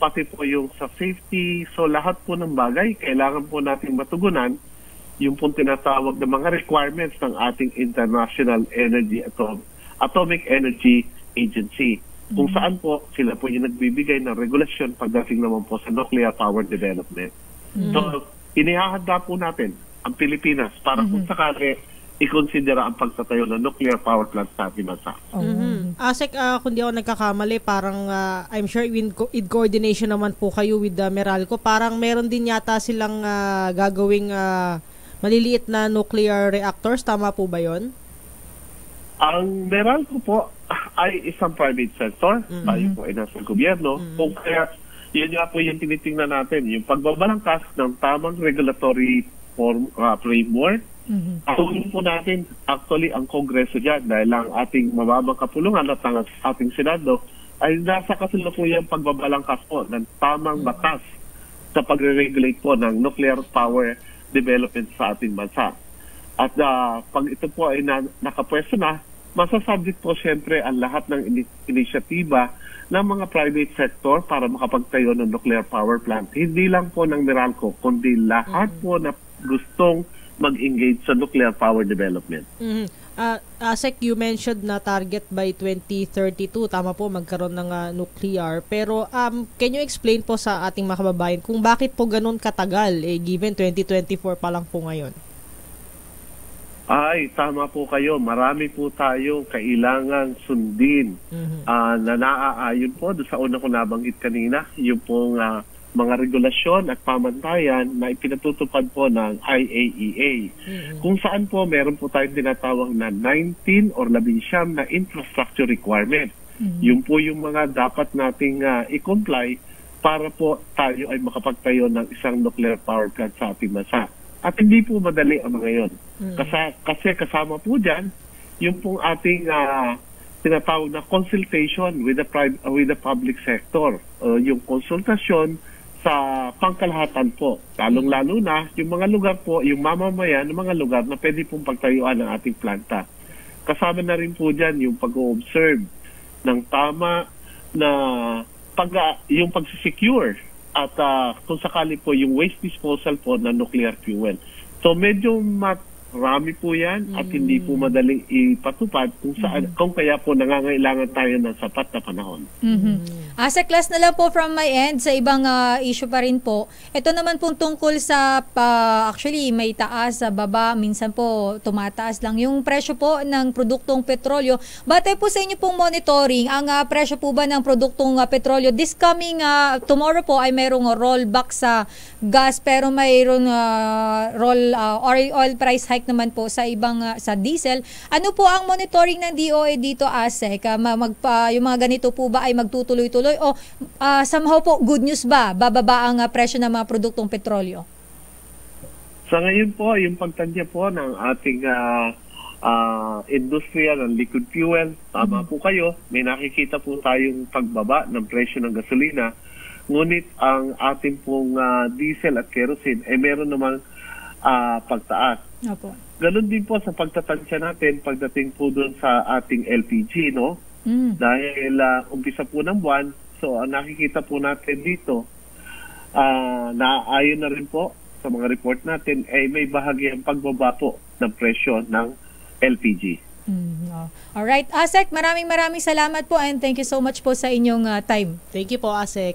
pati po yung sa safety. So lahat po ng bagay, kailangan po natin matugunan yung pong tinatawag na mga requirements ng ating International Atomic Energy Agency. Kung saan po sila po yung nagbibigay ng regulasyon pagdating naman po sa nuclear power development. So, inihahanda po natin ang Pilipinas para kung sakali i-considera ang pagtatayo ng nuclear power plant sa ating bansa. ASEC, kung di ako nagkakamali, parang I'm sure in coordination naman po kayo with Meralco, parang meron din yata silang gagawing maliliit na nuclear reactors. Tama po ba yon? Ang Meralco po ay isang private sector. Tayo po ay nasa gobyerno. Kung kaya, yun nga po yung tinitingnan natin, yung pagbabalangkas ng tamang regulatory framework. Tuloy po natin actually ang Kongreso dyan dahil ang ating mababang kapulungan at ang ating Senado ay nasa kasalukuyang pagbabalangkas po ng tamang batas sa pagre-regulate po ng nuclear power development sa ating bansa. At pag ito po ay nakapwesto na, masasubject po siyempre ang lahat ng inisyatiba ng mga private sector para makapagtayo ng nuclear power plant. Hindi lang po ng Meralco, kundi lahat po na gustong mag-engage sa nuclear power development. Asek, you mentioned na target by 2032, tama po, magkaroon ng nuclear. Pero can you explain po sa ating mga kababayan kung bakit po ganun katagal, given 2024 pa lang po ngayon? Ay, tama po kayo. Marami po tayo kailangang sundin na naaayon po doon sa una ko nabanggit kanina, yung pong mga regulasyon at pamantayan na ipinatutupad po ng IAEA. Kung saan po meron po tayong tinatawag na 19 or 19 na infrastructure requirement. Yun po yung mga dapat nating i-comply para po tayo ay makapagtayo ng isang nuclear power plant sa ating bansa. At hindi po madali ang mga yun. Kasi kasama po dyan yung pong ating tinatawag na consultation with the public sector. Yung konsultasyon sa pangkalahatan po. Lalong-lalo na yung mga lugar po, yung mamamayan ng mga lugar na pwede pong pagtayuan ng ating planta. Kasama na rin po dyan yung pag-observe ng tama na yung pag-secure at kung sakali po yung waste disposal po ng nuclear fuel. So medyo marami po yan at hindi po madaling ipatupad kung kaya po nangangailangan tayo ng sapat na panahon. Asek, last na lang po from my end sa ibang issue pa rin po. Ito naman pong tungkol sa actually may taas, baba, minsan po tumataas lang yung presyo po ng produktong petrolyo. Batay po sa inyo pong monitoring, ang presyo po ba ng produktong petrolyo this coming tomorrow po ay mayroong rollback sa gas pero mayroong oil price hike naman po sa ibang sa diesel. Ano po ang monitoring ng DOE dito, Asek? Yung mga ganito po ba ay magtutuloy-tuloy o somehow po good news ba? Bababa ang presyo ng mga produktong petrolyo? Sa ngayon po, yung pagtanya po ng ating industriya ng liquid fuel, tama po kayo, may nakikita po tayong pagbaba ng presyo ng gasolina. Ngunit ang ating pong diesel at kerosene ay meron namang pagtaas. Opo. Ganon din po sa pagtatansya natin pagdating po doon sa ating LPG, no? Dahil umpisa po ng buwan, so ang nakikita po natin dito, naayon na rin po sa mga report natin, ay may bahagyang pagbaba po ng presyo ng LPG. Alright, Asek, maraming salamat po and thank you so much po sa inyong time. Thank you po, Asek.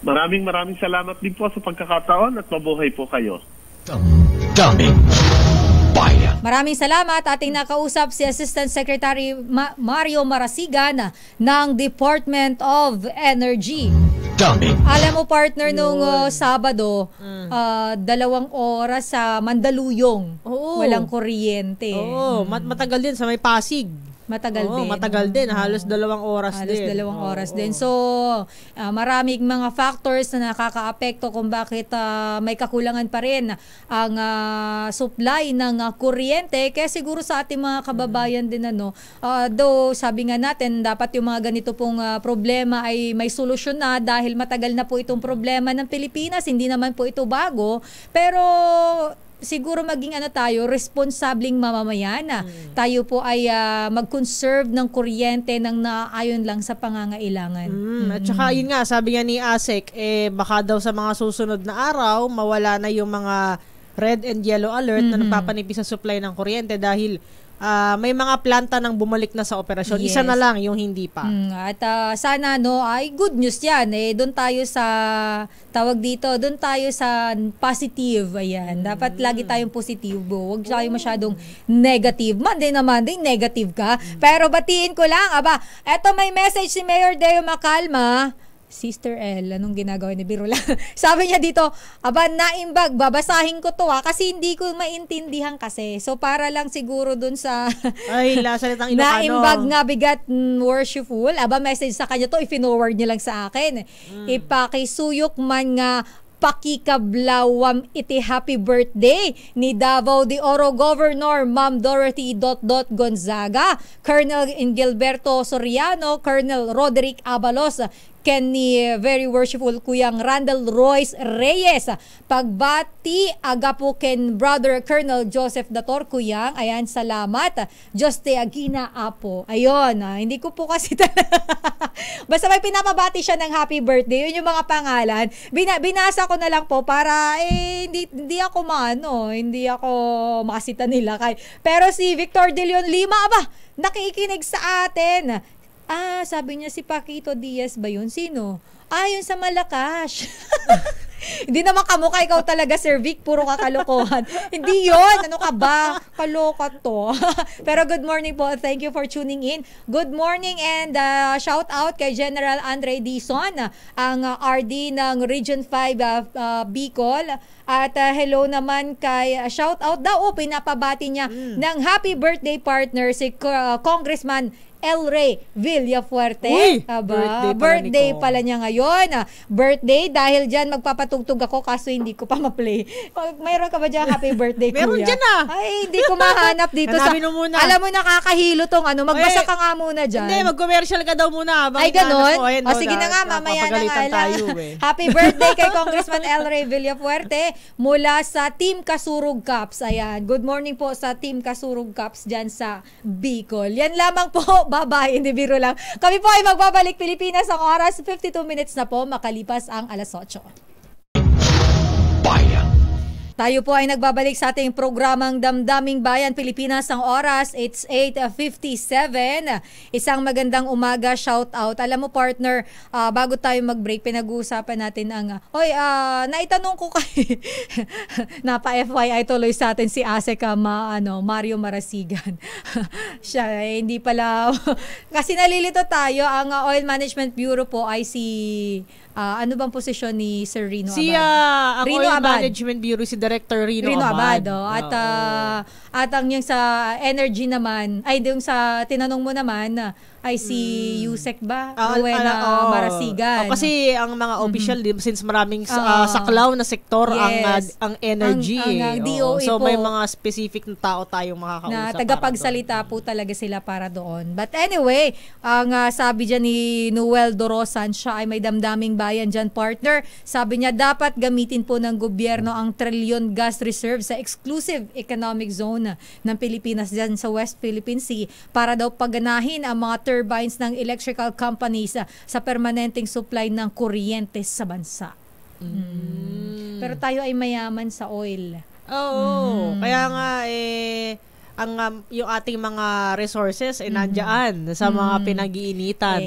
Maraming salamat din po sa pagkakataon at mabuhay po kayo. Daming bayan. Maraming salamat. Ating nakausap si Assistant Secretary Mario Marasigan ng Department of Energy. Daming. Alam mo, partner, nung Sabado, 2 oras sa Mandaluyong. Walang kuryente. Matagal din sa may Pasig. Matagal din. Halos 2 oras din. Halos 2 oras din. So, maraming mga factors na nakakaapekto kung bakit may kakulangan pa rin ang supply ng kuryente. Kaya siguro sa ating mga kababayan din, though sabi nga natin, dapat yung mga ganito pong problema ay may solusyon na dahil matagal na po itong problema ng Pilipinas. Hindi naman po ito bago. Pero siguro maging tayo, responsableng mamamayan. Tayo po ay mag-conserve ng kuryente ng naayon lang sa pangangailangan. At saka yun nga, sabi nga ni Asek, baka daw sa mga susunod na araw, mawala na yung mga red and yellow alert na napapanipis sa supply ng kuryente dahil may mga planta nang bumalik na sa operasyon. Yes. Isa na lang yung hindi pa. At sana ay good news yan. Doon tayo sa doon tayo sa positive. Ayan. Dapat lagi tayong positibo. Huwag tayo masyadong negative. Monday na Monday, negative ka. Pero batiin ko lang, eto may message si Mayor Deo Macalma. Sister L, anong ginagawa ni Biro lang? Sabi niya dito, naimbag, babasahin ko to kasi hindi ko maintindihan kasi. So para lang siguro dun sa salitang Ilocano. Naimbag nga bigat worshipful. Message sa kanya to, i-forward niya lang sa akin. Ipakisuyok man nga pakikablawam iti happy birthday ni Davao de Oro Governor Ma'am Dorothy Gonzaga, Colonel Gilberto Soriano, Colonel Roderick Abalos, Kenny Very Worshipful Kuyang Randall Royce Reyes. Pagbati aga po ken Brother Colonel Joseph Dator Kuyang. Ayan, salamat. Joste Agina Apo. Ayun, hindi ko po kasi basta may pinapabati siya ng happy birthday. Yun yung mga pangalan. Binasa ko na lang po para hindi ako hindi ako makasita nila. Pero si Victor De Leon Lima, nakikinig sa atin. Sabi niya si Paquito Diaz ba yun? Sino? Yun sa Malakash. Hindi naman kamukha, ikaw talaga, Sir Vic, puro kakalokohan. Hindi yun, ano ka ba? Kaloka to. Pero good morning po, thank you for tuning in. Good morning and shout out kay General Andre Dizon, ang RD ng Region 5 Bicol. At hello naman kay, shout out daw, pinapabati niya ng happy birthday partner si Congressman El Rey Villafuerte. Uy, birthday pala niya ngayon. Birthday, dahil dyan magpapatugtog ako kaso hindi ko pa ma-play. Mayroon ka ba dyan happy birthday, kuya? Meron dyan Ay, hindi ko mahanap dito. Alam mo, nakakahilo tong magbasa ka nga muna dyan. Hindi, mag-commercial ka daw muna. Ay, ganun? Sige na nga, mamaya na nga lang. Happy birthday kay Congressman El Rey Villafuerte mula sa Team Kasurug Cups. Ayan, good morning po sa Team Kasurug Cups dyan sa Bicol. Yan lamang po. Bye-bye, hindi biro lang. Kami po ay magbabalik Pilipinas ang oras. 52 minutes na po, makalipas ang alas 8. Bayan. Tayo po ay nagbabalik sa ating programang Damdaming Bayan Pilipinas ang oras. It's 8:57. Isang magandang umaga, shout out. Alam mo partner, bago tayo mag-break, pinag-uusapan natin ang naitanong ko kay napa-FYI tuloy sa atin si Aseka Mario Marasigan. Siya hindi pala kasi nalilito tayo. Ang Oil Management Bureau po ay si ano bang posisyon ni Sir Rino Abad? Ang Oil Management Bureau si Director Rino Abad. At ang yung sa energy naman, ay yung sa tinanong mo naman, ay si Yusek ba? Rowena Marasigan. Kasi ang mga official, since maraming saklaw na sektor ang energy. Ang DOE so po, may mga specific na tao tayong makakausap. Na tagapagsalita po talaga sila para doon. But anyway, ang sabi dyan ni Noel Dorosan, siya ay may damdaming bayan dyan, partner. Sabi niya, dapat gamitin po ng gobyerno ang trilyon gas reserve sa exclusive economic zone ng Pilipinas dyan sa West Philippine Sea para daw paganahin ang mga turbines ng electrical companies sa permanenteng supply ng kuryente sa bansa. Pero tayo ay mayaman sa oil. Oo. Kaya nga yung ating mga resources nandiyan sa mga pinag-iinitan.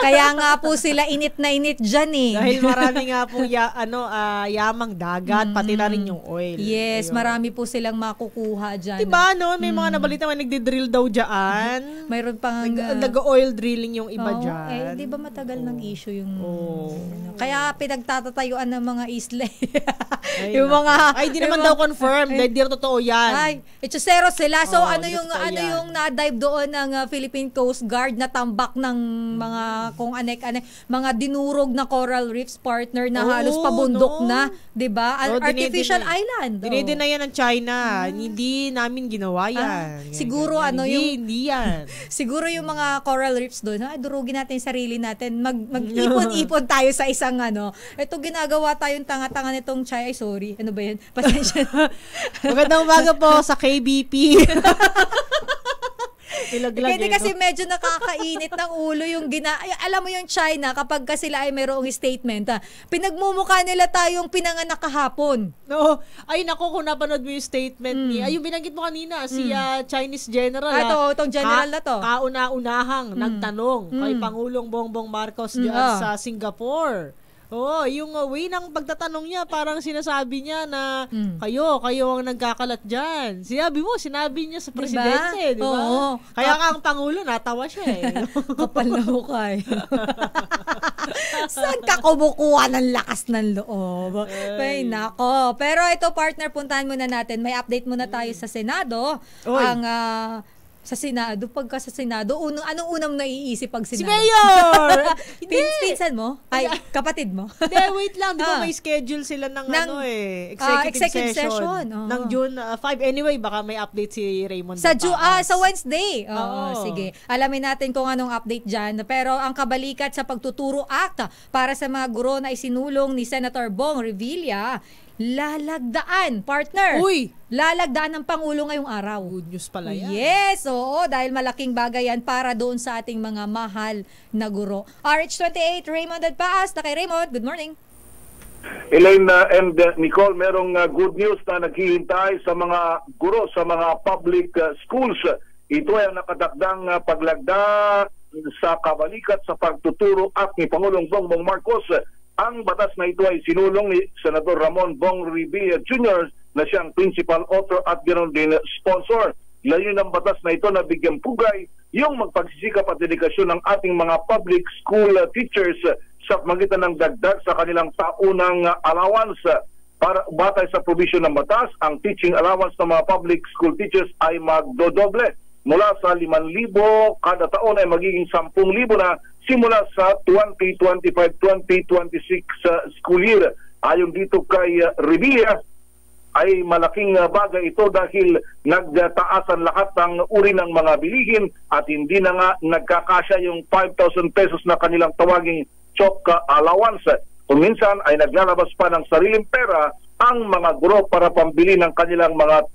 Kaya nga po sila init na init dyan Dahil marami nga po yamang dagat, pati na rin yung oil. Yes, marami po silang makukuha dyan. Diba may mga nabalita may nagdi-drill daw dyan. Mayroon pang nag-oil drilling yung iba dyan. Di ba matagal ng issue yung kaya pinagtatatayuan ng mga isla. Yung mga di naman daw confirmed. Di totoo yan. Ay, Echosero sila. So ano yung na-dive doon ng Philippine Coast Guard na tambak ng mga kung anek-anek, mga dinurog na coral reefs, partner, na halos pabundok na, 'di ba? Artificial island. Dinideny yan ng China. Hindi namin ginawa yan. Siguro hindi yan. Siguro yung mga coral reefs doon, durugin natin yung sarili natin. Mag-ipon-ipon tayo sa isang ito ginagawa tayong tanga-tanga nitong China. Ay, sorry. Ano ba yan? Pasensya. Magandang umaga po sa KBP. Hindi kasi medyo nakakainit ng ulo yung alam mo yung China, kapag sila ay mayroong statement, pinagmumukha nila tayong pinanganak kahapon. No. Ay nako, kung napanood mo yung statement niya, yung binanggit mo kanina, si Chinese general. Itong general na to. Kauna-unahang nagtanong kay Pangulong Bongbong Marcos diyan sa Singapore. Yung way ng pagtatanong niya, parang sinasabi niya na kayo ang nagkakalat dyan. Sinabi niya sa presidente, di ba? Kaya nga ang Pangulo, natawa siya Kapal na mukha Saan ka kumukuha ng lakas ng loob? Ay, nako. Pero ito, partner, puntahan muna natin. May update muna tayo sa Senado. Ang Sa Senado, pagka sa Senado, anong unang naiisip pag Senado? Si Mayor! Pinsan mo? Ay, kapatid mo? Hindi, wait lang. Di ba may schedule sila ng executive session. Ng June 5. Anyway, baka may update si Raymond. Sa Wednesday. Sige. Alamin natin kung anong update dyan. Pero ang kabalikat sa Pagtuturo Act para sa mga guro na isinulong ni Senator Bong Revilla, lalagdaan, partner. Uy! Lalagdaan ng Pangulo ngayong araw. Good news pala yan. Yes, oo, dahil malaking bagay yan para doon sa ating mga mahal na guro. RH28, Raymond Adpaas. Kay Raymond, good morning. Elaine and Nicole, merong good news na naghihintay sa mga guro sa mga public schools. Ito ay ang nakadakdang paglagda sa kabalikat sa Pagtuturo Act ni Pangulong Bongbong Marcos. Ang batas na ito ay sinulong ni Senador Ramon Bong Revilla Jr. na siyang principal author at ganoon din sponsor. Layunin ng batas na ito na bigyang pugay yung magpagsisikap at dedikasyon ng ating mga public school teachers sa magitan ng dagdag sa kanilang taunang allowance. Para batay sa provision ng batas, ang teaching allowance ng mga public school teachers ay magdodoble. Mula sa 5,000 kada taon ay magiging 10,000 na simula sa 2025-2026 school year. Ayon dito kay Revilla, ay malaking bagay ito dahil nagtaasan lahat ng uri ng mga bilihin at hindi na nga nagkakasya yung 5,000 pesos na kanilang tawaging chok allowance. Kung minsan ay naglalabas pa ng sariling pera ang mga guro para pambili ng kanilang mga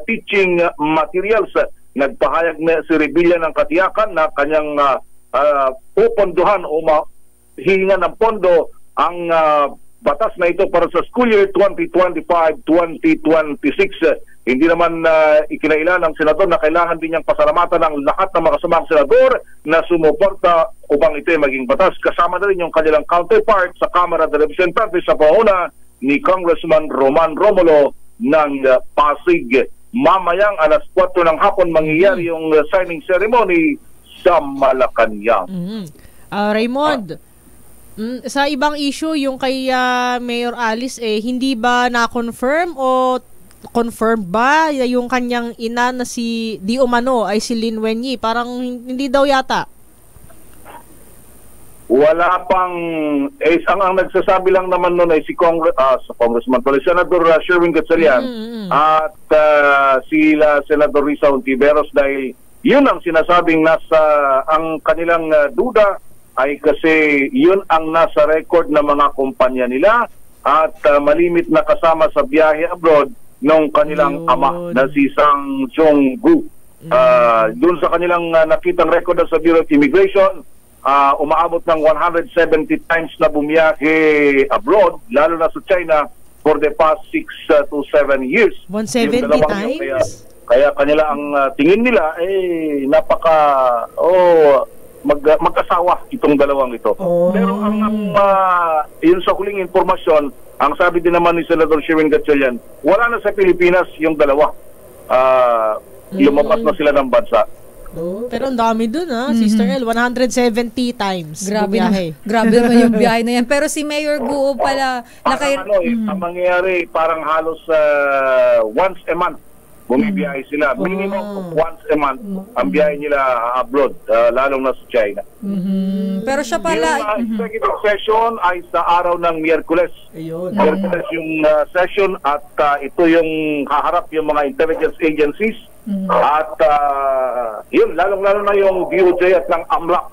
teaching materials. Nagpahayag na si Revilla ng katiyakan na kanyang pupondohan o hihinga ng pondo ang batas na ito para sa school year 2025-2026. Hindi naman ikinailan ng senador na kailangan din niyang pasalamatan ng lahat ng mga kasamang senador na sumuporta upang ito ay maging batas. Kasama na rin yung kanilang counterpart sa Kamara de Representantes sa pauna ni Congressman Roman Romulo ng Pasig. Mamayang alas 4 ng hapon mangyayari yung signing ceremony sa Malacanang. Raymond, sa ibang issue, yung kay Mayor Alice, hindi ba na-confirm o confirm ba yung kanyang ina na si Di Umano ay si Lin Wenyi? Parang hindi daw yata. Wala pang ang nagsasabi lang naman noon ay si Congressman Senator Sherwin Gatchalian at sila Senador Risa Hontiveros, dahil yun ang sinasabing nasa ang kanilang duda ay kasi yun ang nasa record ng mga kumpanya nila at malimit na kasama sa biyahe abroad ng kanilang ama na si Sang Jong-gu. Doon sa kanilang nakitang record sa Bureau of Immigration, umaabot ng 170 times na bumiyahe abroad, lalo na sa China, for the past 6 to 7 years. 170 times? Kaya kanila ang tingin nila, magkasawa itong dalawang ito. Pero ang yun sa huling informasyon, ang sabi din naman ni Senador Sherwin Gatchalian, wala na sa Pilipinas yung dalawa. Lumabas na sila ng bansa. Pero ang dami dun Sister L, 170 times. Grabe naman yung biyahe na yan. Pero si Mayor Guo pala ang mangyayari parang halos once a month bumibiyahe sila. Minimum once a month ang biyahe nila abroad, lalong na sa China. Pero siya pala yung executive session ay sa araw ng Miyerkules. Miyerkules yung session at ito yung haharap yung mga intelligence agencies. At yun, lalong-lalo na yung DOJ at ng AMLAC.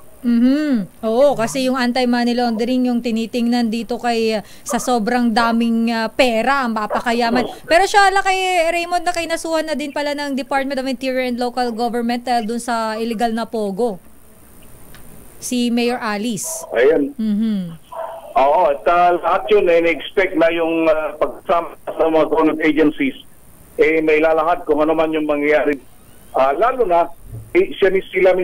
Oo, kasi yung anti-money laundering yung tinitingnan dito kay sa sobrang daming pera, ang mapakayaman. Pero siya kay Raymond na nasuhan na din pala ng Department of Interior and Local Government dun sa illegal na pogo. Si Mayor Alice. Ayun. Oo, at lahat yun na-expect na yung pagsama sa mga government agencies may lalahad kung ano man yung mangyayari. Lalo na, sila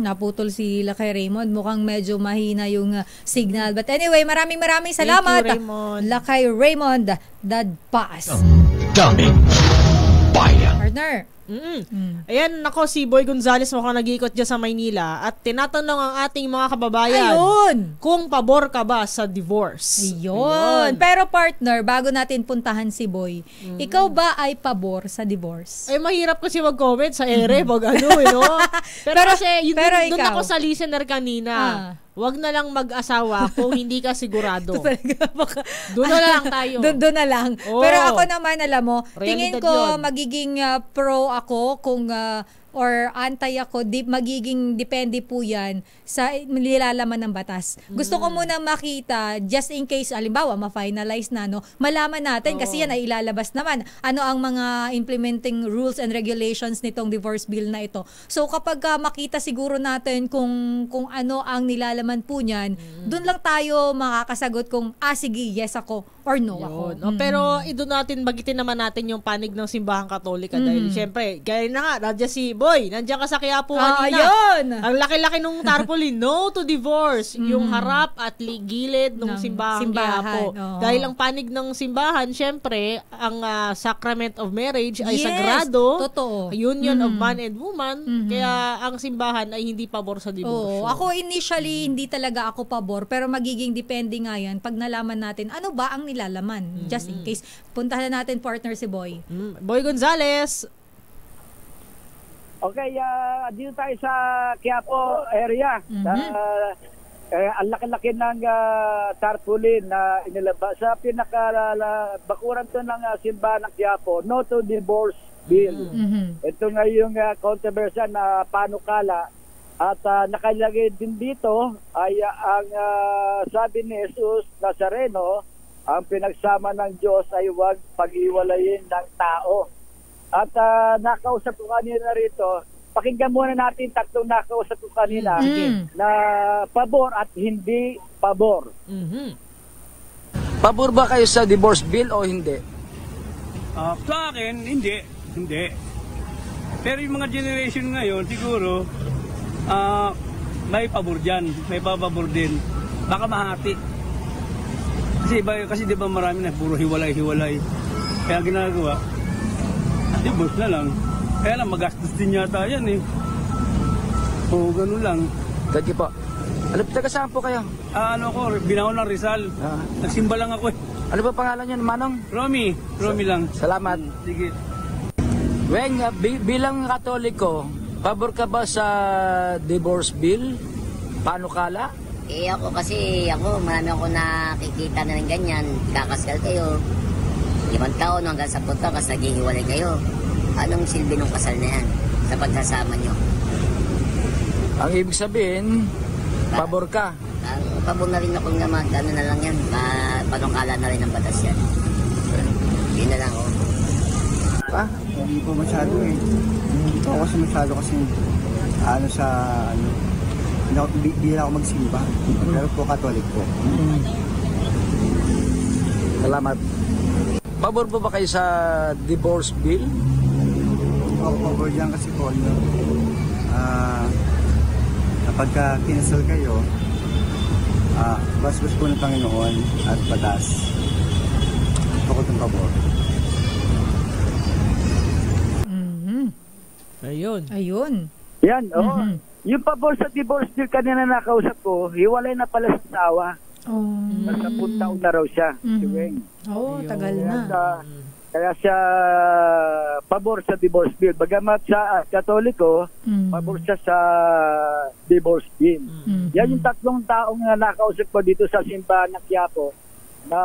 naputol sila kay Raymond. Mukhang medyo mahina yung signal. But anyway, maraming salamat. Thank you, Raymond. Lakay Raymond Dadpaas. Daming bayan. Partner. Ayan, nako, si Boy Gonzales mukhang nag-iikot dyan sa Maynila at tinatanong ang ating mga kababayan kung pabor ka ba sa divorce. Ayun. Pero partner, bago natin puntahan si Boy, ikaw ba ay pabor sa divorce? Ay, mahirap kasi mag-comment sa ere pag no? Pero kasi, doon ako sa listener kanina. Wag na lang mag-asawa kung hindi ka sigurado. Doon na lang tayo. Doon na lang. Pero ako naman, alam mo, tingin ko magiging pro ako kung or anti ako, magiging depende po yan sa nilalaman ng batas. Gusto ko muna makita, just in case, alimbawa, ma-finalize na, no, malaman natin, kasi yan ay ilalabas naman. Ano ang mga implementing rules and regulations nitong divorce bill na ito. So, kapag makita siguro natin kung ano ang nilalaman po niyan, doon lang tayo makakasagot kung, sige, yes ako, or no ako. Pero, doon natin, bagitin naman natin yung panig ng Simbahang Katolika dahil, syempre, gaya na nga, nandiyan si Boy, nandiyan ka sa Quiapo kanina. Ayun! Ang laki-laki nung tarpaulin, no to divorce. Yung harap at gilid ng Simbahang Quiapo. Dahil ang panig ng simbahan, syempre, ang sacrament of marriage ay sagrado. Totoo. Union of man and woman. Kaya ang simbahan ay hindi pabor sa divorce. Ako initially, hindi talaga ako pabor, pero magiging depende nga yan pag nalaman natin ano ba ang nilalaman. Just in case. Puntahan natin partner si Boy. Boy Gonzales. Okay, dito tayo sa Quiapo area. Ang laki-laki ng tarpaulin na inilabas sa bakuran to ng simbahan ng Quiapo, no to divorce bill. Ito nga yung controversial na panukala at nakalagay din dito ay ang sabi ni Jesus Nazareno, ang pinagsama ng Diyos ay huwag pag-iwalayin ng tao. At nakausap ko kanina rito, pakinggan muna natin tatlong nakausap ko kanina na pabor at hindi pabor. Pabor ba kayo sa divorce bill o hindi? Sa akin, hindi. Pero yung mga generation ngayon, siguro, may pabor dyan, may pabor din. Baka mahati. Kasi di ba marami na puro hiwalay-hiwalay. Kaya ginagawa, divorce na lang. Kaya lang, magastos din yata yan eh. O, ganun lang. Thank you po. Taga saan po kayo? Binaon ng Rizal. Nagsimba lang ako eh. Ano ba pangalan niyo, Manong? Romy lang. Salamat. Sige. Weng, bilang Katoliko, pabor ka ba sa divorce bill? Paano kala? Ako, marami ako nakikita na rin ganyan. Kakasal kayo. 5 taon hanggang 10 taon kasi naghihiwalay kayo. Anong silbi ng kasal na yan sa pagsasama nyo? Ang ibig sabihin, pabor ka? Ang pabor na rin ako naman, ano na lang yan, panungkala na rin ang batas yan. Yun na lang ako. Hindi po masyado eh. Hindi po ako kasi masyado kasi hindi ako magsimba. Pero po Katolik po. Salamat. Pabor po ba kayo sa divorce bill? Ako pabor dyan kasi po kapag kinasal kayo, basbas po ng Panginoon at batas. Ito ko itong pabor. Ayun. Yan, yung pabor sa divorce bill kanina nakausap ko, hiwalay na pala sa asawa. Nasa 10 taon na raw siya. Tagal na. Kaya siya pabor sa divorce bill. Bagamat sa Katoliko, pabor siya sa divorce bill. Yan yung 3 taong nakausap ko dito sa simbahan ng Quiapo na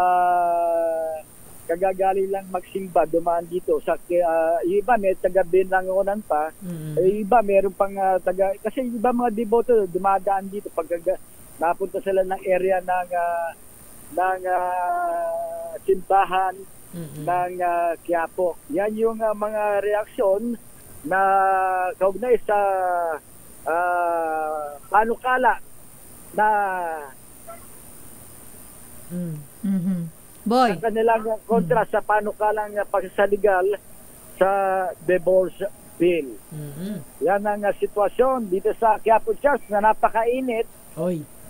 kagagali lang magsimba, dumaan dito sa iba may taga-binangonan pa, iba meron pang kasi iba mga deboto dumadaan dito pag napunta sila ng area ng simbahan ng Quiapo. Yan yung mga reaksyon na kaugnay sa panukala na Boy. Sa kanilang kontra sa panukalang pagsasaligal sa divorce bill. Yan ang sitwasyon dito sa Quiapo Church na napakainit.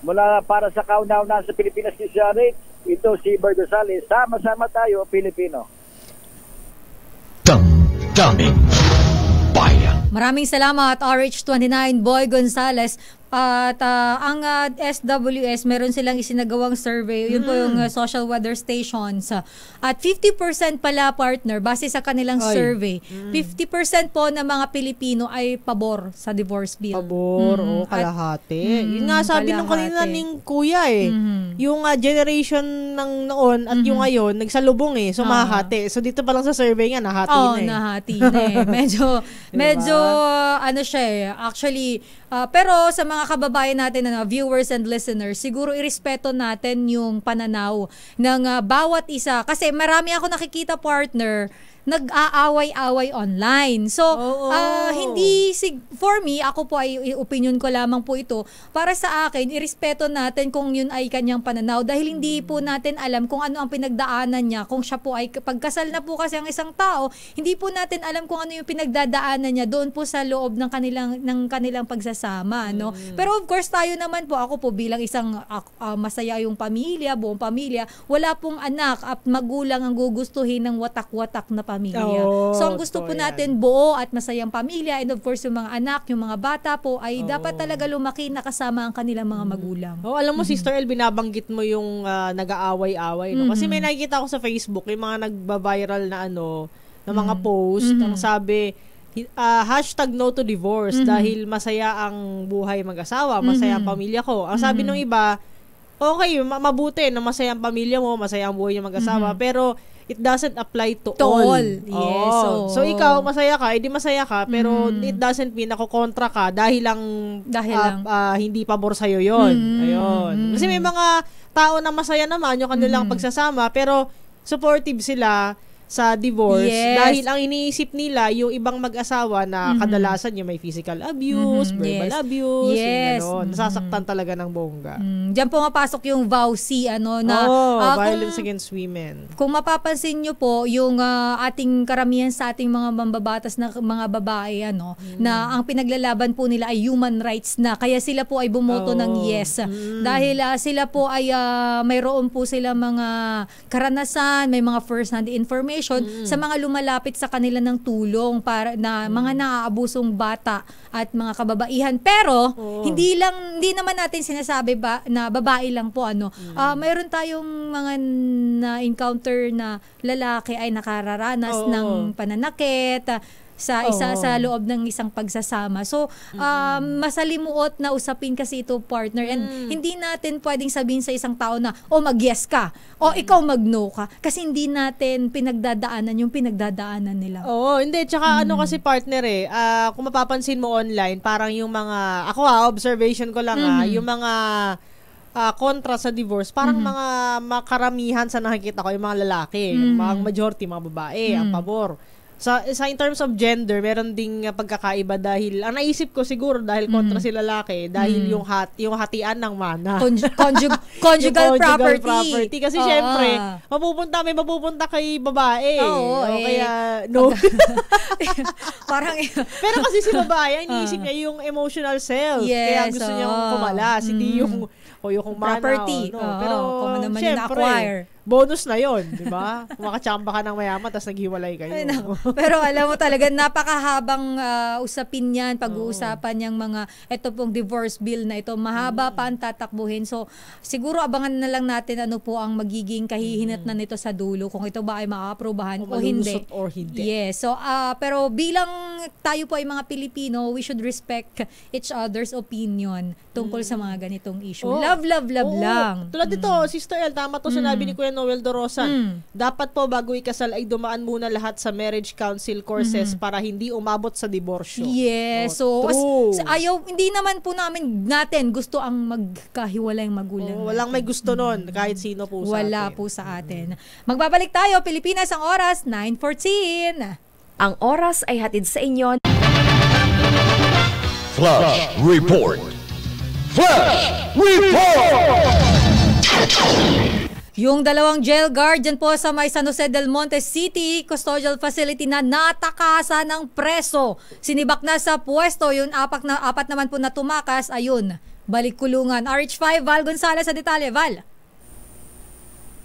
Mula para sa kauna-una sa Pilipinas ni Sharik, ito si Boy Gonzales. Sama-sama tayo, Pilipino. Daming Bayan. Maraming salamat, RH29 Boy Gonzales. At ang SWS, meron silang isinagawang survey. Yun po yung social weather stations. At 50% pala, partner, base sa kanilang survey, 50% po ng mga Pilipino ay pabor sa divorce bill. Pabor, kalahati. Yun nga sabi nung kanina ning kuya yung generation ng noon at yung ngayon, nagsalubong So mahati. So dito pa lang sa survey nga, nahati na nahati na Medyo, ano siya actually, pero sa mga kababayan natin, viewers and listeners, siguro irespeto natin yung pananaw ng bawat isa. Kasi marami ako nakikita, partner, nag-aaway-away online. So, for me, ako po ay opinion ko lamang po ito. Para sa akin, irespeto natin kung yun ay kanyang pananaw dahil hindi po natin alam kung ano ang pinagdaanan niya. Kung siya po ay, pagkasal na po kasi ang isang tao, hindi po natin alam kung ano yung pinagdadaanan niya doon po sa loob ng kanilang pagsasama, no? Pero of course, tayo naman po, ako po bilang isang masaya yung pamilya, buong pamilya, wala pong anak at magulang ang gugustuhin ng watak-watak na pamilya. So, ang gusto po natin, buo at masayang pamilya, and of course, yung mga anak, yung mga bata po, ay dapat talaga lumaki na kasama ang kanilang mga magulang. Alam mo, Sister El, binabanggit mo yung nag-aaway-away. No? Kasi may nakikita ko sa Facebook, yung mga nagba-viral na na mga post, ang sabi, #no to divorce dahil masaya ang buhay mag-asawa, masaya ang pamilya ko. Ang sabi nung iba, okay, mabuti na masaya ang pamilya mo, masaya ang buhay ng mag-asawa, pero it doesn't apply to all. Yes. So ikaw masaya ka, edi masaya ka, pero it doesn't mean ako kontra ka dahil lang hindi pabor sa 'yon. Ayun. Kasi may mga tao na masaya naman yung kanilang pagsasama, pero supportive sila sa divorce dahil ang iniisip nila yung ibang mag-asawa na kadalasan yung may physical abuse, verbal abuse, nasasaktan talaga ng bongga. Diyan po mapasok yung VAUC violence against women. Kung mapapansin nyo po yung ating karamihan sa ating mga mambabatas na mga babae na ang pinaglalaban po nila ay human rights na, kaya sila po ay bumoto ng yes dahil sila po ay mayroon po sila mga karanasan, may mga first hand information sa mga lumalapit sa kanila ng tulong para na mga naaabusong bata at mga kababaihan. Pero hindi naman natin sinasabi na babae lang po mayroon tayong mga na-encounter na lalaki ay nakararanas ng pananakit sa loob ng isang pagsasama. So, masalimuot na usapin kasi ito, partner. And hindi natin pwedeng sabihin sa isang tao na, mag-yes ka, o ikaw mag-no ka. Kasi hindi natin pinagdadaanan yung pinagdadaanan nila. Hindi. Tsaka kasi, partner kung mapapansin mo online, parang yung mga, observation ko lang yung mga kontra sa divorce, parang mga makaramihan sa nakikita ko, yung mga lalaki, mga majority, mga babae, ang pabor. Sa in terms of gender, meron ding pagkakaiba dahil ang naisip ko siguro dahil kontra si lalaki dahil yung hatian ng mana. Conjugal property. Kasi syempre, may mapupunta kay babae. Kaya no. Parang pero kasi si babae, iniisip niya yung emotional self. Kaya gusto niyang kumalas, hindi yung property. Pero kung naman syempre, na-acquire. Bonus na yon, di ba? Makachamba ka ng mayaman tapos naghiwalay kayo. Pero alam mo talaga, napakahabang usapin yan, pag-uusapan yung mga, ito pong divorce bill na ito, mahaba pa ang tatakbuhin. So, siguro abangan na lang natin ano po ang magiging kahihinat na nito sa dulo, kung ito ba ay maaaprobahan o hindi. Or hindi. Yes. So, pero bilang tayo po ay mga Pilipino, we should respect each other's opinion tungkol sa mga ganitong issue. Love lang. Tulad dito, Sister El, tama to sinabi ni Kuya Noel Dorosan. Dapat po bago ikasal ay dumaan muna lahat sa marriage council courses para hindi umabot sa diborsyo. Yes. Hindi naman po natin gusto ang magkahiwalayng magulang. Walang may gusto nun, kahit sino po sa atin. Wala po sa atin. Magbabalik tayo, Pilipinas, ang oras 9:14. Ang oras ay hatid sa inyo. Flash Report. Flash Report! Yung dalawang jail guard dyan po sa may San Jose del Monte City Custodial Facility na natakasan ng preso. Sinibak na sa pwesto, yung apat naman po na tumakas, ayun, balik kulungan. RH5, Val Gonzales sa detalye. Val.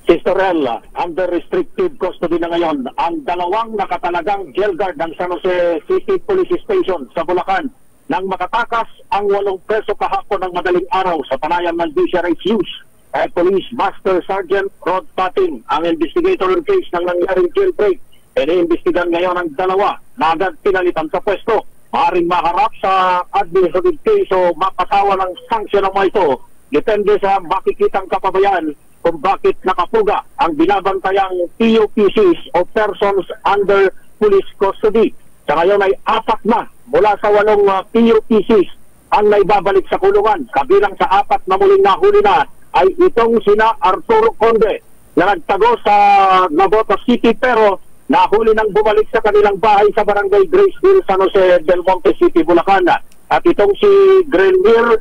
Sister Ella, under restricted custody na ngayon ang dalawang nakatalagang jail guard ng San Jose City Police Station sa Bulacan nang makatakas ang 8 preso kahapon ng madaling araw sa panayan ng DCRHUs. Police Master Sergeant Rod Pating ang investigator ng case ng nangyaring jailbreak. Iniimbestigan ngayon ang dalawa na agad pinalitan sa pwesto. Maaaring maharap sa administrative case o mapasawa ng sanksyon ng mga ito. Depende sa makikitang kapabayan kung bakit nakapuga ang binabantayang PUPCs o persons under police custody. Sa ngayon ay 4 na mula sa 8 PUPCs ang naibabalik sa kulungan. Kabilang sa 4 na muling nahuli na ay itong sina Arturo Conde na nagtago sa Navotas City pero nahuli nang bumalik sa kanilang bahay sa Barangay Graceville, San Jose del Monte City, Bulacan. At itong si Grenmir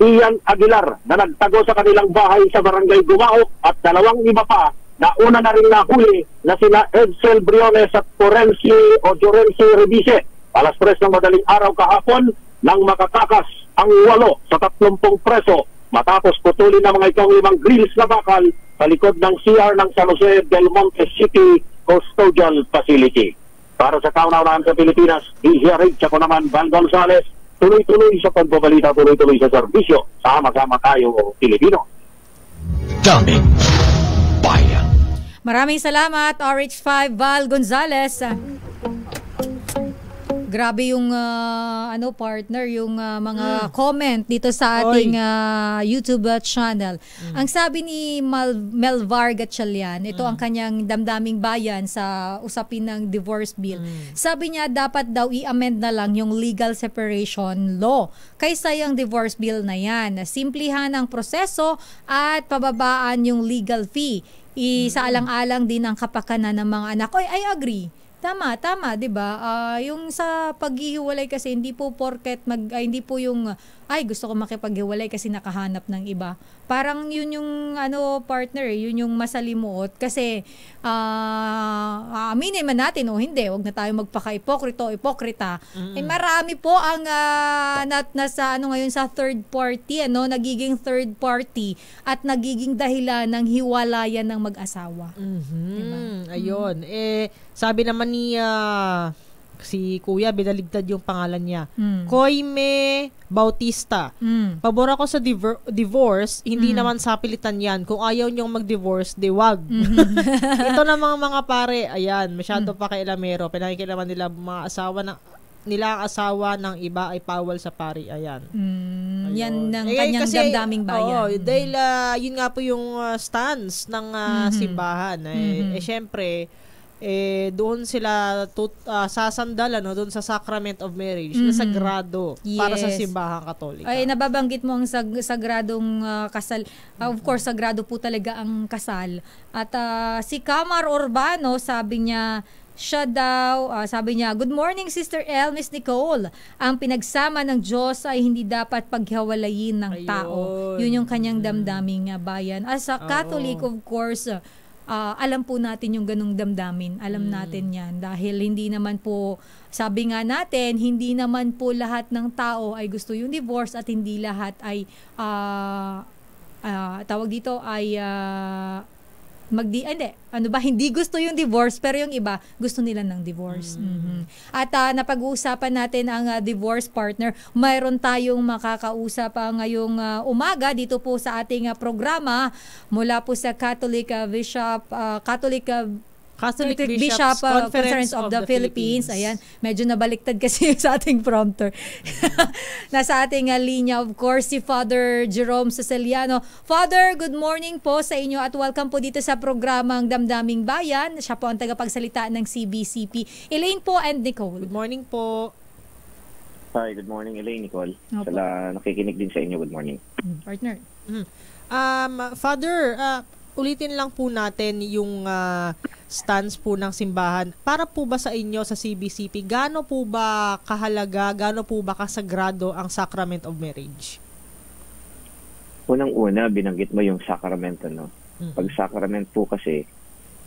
Ian Aguilar na nagtago sa kanilang bahay sa Barangay Gumaok at 2 iba pa na una na rin nahuli na sina Edsel Briones at Forensi o Jorensi Rebice. Alas 3 ng madaling araw kahapon nang makatakas ang 8 sa 30 preso matapos putulin ng mga itong 5 grills na bakal sa likod ng CR ng San Jose del Monte City Custodial Facility. Para sa kauna-unahan sa Pilipinas, DZRH, ako naman, Van Gonzales, tuloy-tuloy sa pagbabalita, tuloy-tuloy sa serbisyo. Sama-sama tayo, Pilipino. Daming Bayan. Maraming salamat, RH5 Val Gonzales. Grabe yung partner, yung mga comment dito sa ating YouTube channel. Ang sabi ni Melvar Gatchalian, ito ang kanyang damdaming bayan sa usapin ng divorce bill. Sabi niya dapat daw i-amend na lang yung legal separation law kaysa yung divorce bill na yan. Simplihan ang proseso at pababaan yung legal fee. Isaalang-alang din ang kapakanan ng mga anak. Oy, I agree. Tama, 'di ba? Yung sa paghihiwalay kasi hindi po porket hindi po yung gusto ko makipaghiwalay kasi nakahanap ng iba. Parang yun yung partner, yun yung masalimuot kasi aminin man natin o hindi, wag na tayo magpaka-ipokrita. Marami po ang nasa ngayon sa third party, nagiging third party at nagiging dahilan ng hiwalayan ng mag-asawa. Diba? Ayun. Sabi naman ni si Kuya, binaligtad yung pangalan niya. Koime Bautista. Pabor ako sa divorce, hindi naman sa pilitan yan. Kung ayaw niyong mag-divorce, di wag. Ito namang mga pare, ayan, masyado pa kailamero. Pinakikilaman nila mga asawa ng iba ay pawal sa pari. Ayan. Yan ng kanyang damdaming bayan. Dahil yun nga po yung stance ng simbahan. Syempre, doon sila sasandal doon sa sacrament of marriage na sagrado para sa simbahang Katolika. Ay, nababanggit mo ang sagradong kasal. Of course, sagrado po talaga ang kasal. At si Camar Urbano, sabi niya, good morning Sister El, Miss Nicole. Ang pinagsama ng Diyos ay hindi dapat paghiwalayin ng tao. Yun yung kanyang damdaming bayan. As a Catholic, of course, alam po natin yung ganung damdamin. Alam natin yan. Dahil hindi naman po, sabi nga natin, hindi naman po lahat ng tao ay gusto yung divorce at hindi lahat ay, hindi gusto yung divorce pero yung iba gusto nila ng divorce. At napag-uusapan natin ang divorce partner. Mayroon tayong makakausap ngayong umaga dito po sa ating programa mula po sa Catholic Bishop Conference of the Philippines. Ayan, medyo nabaliktad kasi sa ating prompter. Nasa ating linya, of course, si Father Jerome Ceciliano. Father, good morning po sa inyo at welcome po dito sa programang Damdaming Bayan. Siya po ang tagapagsalita ng CBCP. Elaine po and Nicole. Good morning po. Hi, good morning Elaine, Nicole. Sala nakikinig din sa inyo, good morning. Partner. Father, ulitin lang po natin yung stance po ng simbahan. Para po ba sa inyo sa CBCP, gaano po ba kahalaga, gaano po ba kasagrado ang sacrament of marriage? Unang-una, binanggit mo yung sacrament, Pag sacrament po kasi,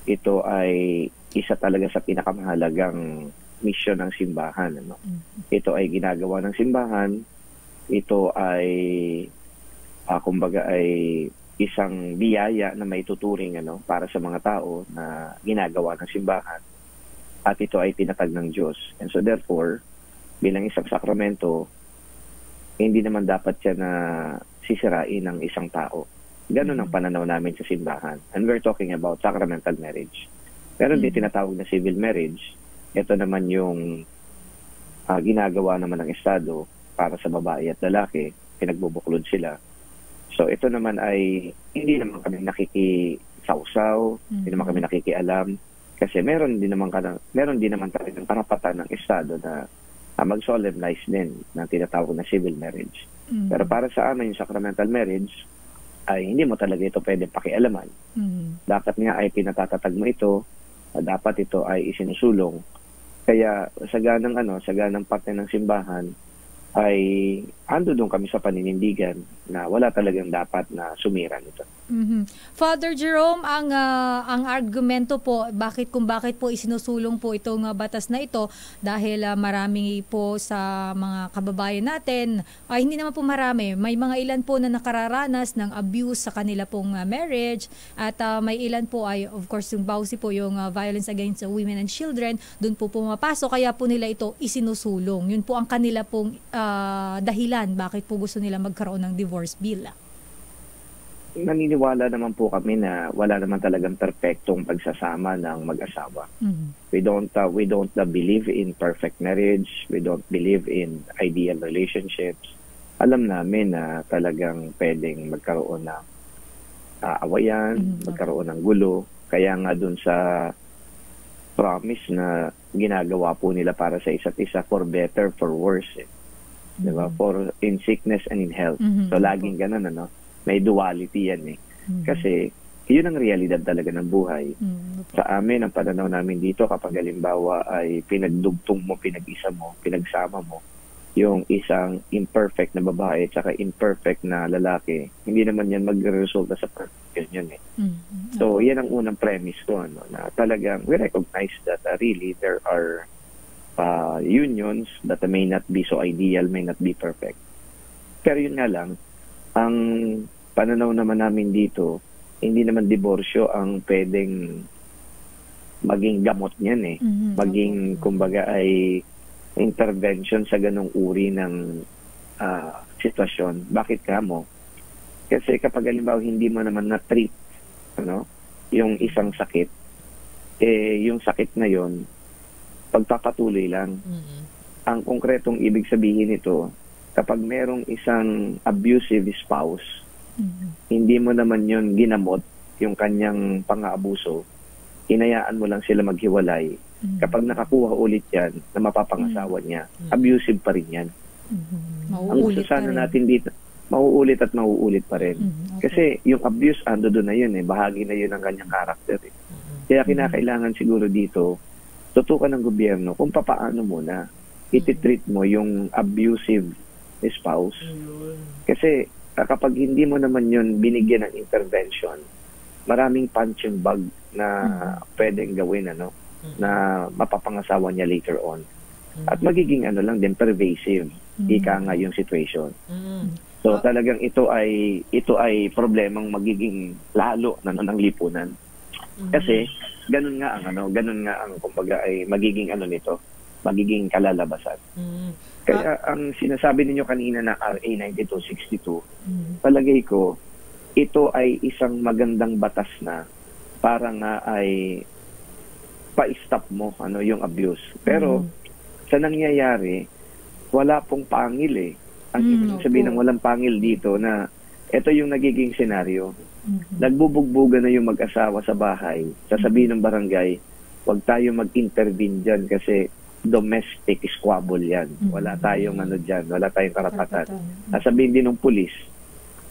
ito ay isa talaga sa pinakamahalagang mission ng simbahan, Ito ay ginagawa ng simbahan, ito ay kumbaga ay isang biyaya na may tuturing para sa mga tao na ginagawa ng simbahan. At ito ay tinatag ng Diyos. And so therefore, bilang isang sakramento, hindi naman dapat siya na sisirain ng isang tao. Ganun ang pananaw namin sa simbahan. And we're talking about sacramental marriage. Pero hindi tinatawag na civil marriage. Ito naman yung ginagawa naman ng Estado para sa babae at lalaki, pinagbubuklod sila. So ito naman ay hindi naman kami nakikisawsaw, hindi naman kami nakikialam kasi meron din naman talagang karapatan ng Estado na mag-solemnize din ng tinatawag na civil marriage. Pero para sa amin yung sacramental marriage ay hindi mo talaga ito pwedeng pakialaman. Dapat nga ay pinatatatag mo ito, dapat ito ay isinusulong. Kaya sa ganang parte ng simbahan ay ando doon kami sa paninindigan na wala talagang dapat na sumira nito. Father Jerome, ang argumento po bakit po isinusulong po itong batas na ito dahil marami po sa mga kababayan natin, ay hindi naman po marami, may mga ilan po na nakararanas ng abuse sa kanila pong marriage at may ilan po ay of course yung BAUSI po, yung violence against women and children, doon po pumapasok, kaya po nila ito isinusulong. Yun po ang kanila pong dahilan bakit po gusto nila magkaroon ng divorce bill. Naniniwala naman po kami na wala naman talagang perfectong pagsasama ng mag-asawa. We don't believe in perfect marriage. We don't believe in ideal relationships. Alam namin na talagang pwedeng magkaroon ng awayan, magkaroon ng gulo. Kaya nga dun sa promise na ginagawa po nila para sa isa't isa, for better, for worse. Diba? For in sickness and in health. So laging ganun, may duality yan Kasi yun ang realidad talaga ng buhay. Sa amin, ang pananaw namin dito, kapag halimbawa ay pinagdugtong mo, pinag-isa mo, pinagsama mo, yung isang imperfect na babae at saka imperfect na lalaki, hindi naman yan magre-resulta sa perfect yun So yan ang unang premise ko, na talagang we recognize that really there are unions that may not be so ideal, may not be perfect. Pero yun nga lang, ang pananaw naman namin dito, hindi naman diborsyo ang pwedeng maging gamot niyan maging kumbaga ay intervention sa ganong uri ng sitwasyon. Bakit ka mo? Kasi kapag halimbawa hindi mo naman na-treat yung isang sakit, yung sakit na yon pagpapatuloy lang. Ang konkretong ibig sabihin nito, kapag merong isang abusive spouse, hindi mo naman yon ginamot, yung kanyang pang-aabuso, hinayaan mo lang sila maghiwalay. Kapag nakakuha ulit yan na mapapangasawa niya, abusive pa rin yan. Ang gusto sana natin dito, mauulit at mauulit pa rin. Kasi yung abuse, ando doon na yun bahagi na yun ng kanyang karakter Kaya kinakailangan siguro dito, tutukan ng gobyerno kung papaano muna ititreat mo yung abusive spouse. Kasi kapag hindi mo naman yun binigyan ng intervention, maraming punching bag na pwedeng gawin na mapapangasawa niya later on. At magiging lang din pervasive ika nga yung situation. So talagang ito ay problemang magiging lalo ng lipunan. Kasi ganun nga ang kumbaga ay magiging nito, magiging kalalabasan. Kaya ang sinasabi ninyo kanina na RA 9262, palagay ko ito ay isang magandang batas na para nga ay pa-stop mo yung abuse. Pero sa nangyayari, wala pong pangil Ang ibig sabihin ng walang pangil dito na ito yung nagiging senaryo. Nagbubugbugan na yung mag-asawa sa bahay. Sasabihin ng barangay, huwag tayo mag-intervene dyan kasi domestic squabble yan. Wala tayong dyan, wala tayong karapatan. Sasabihin din ng pulis,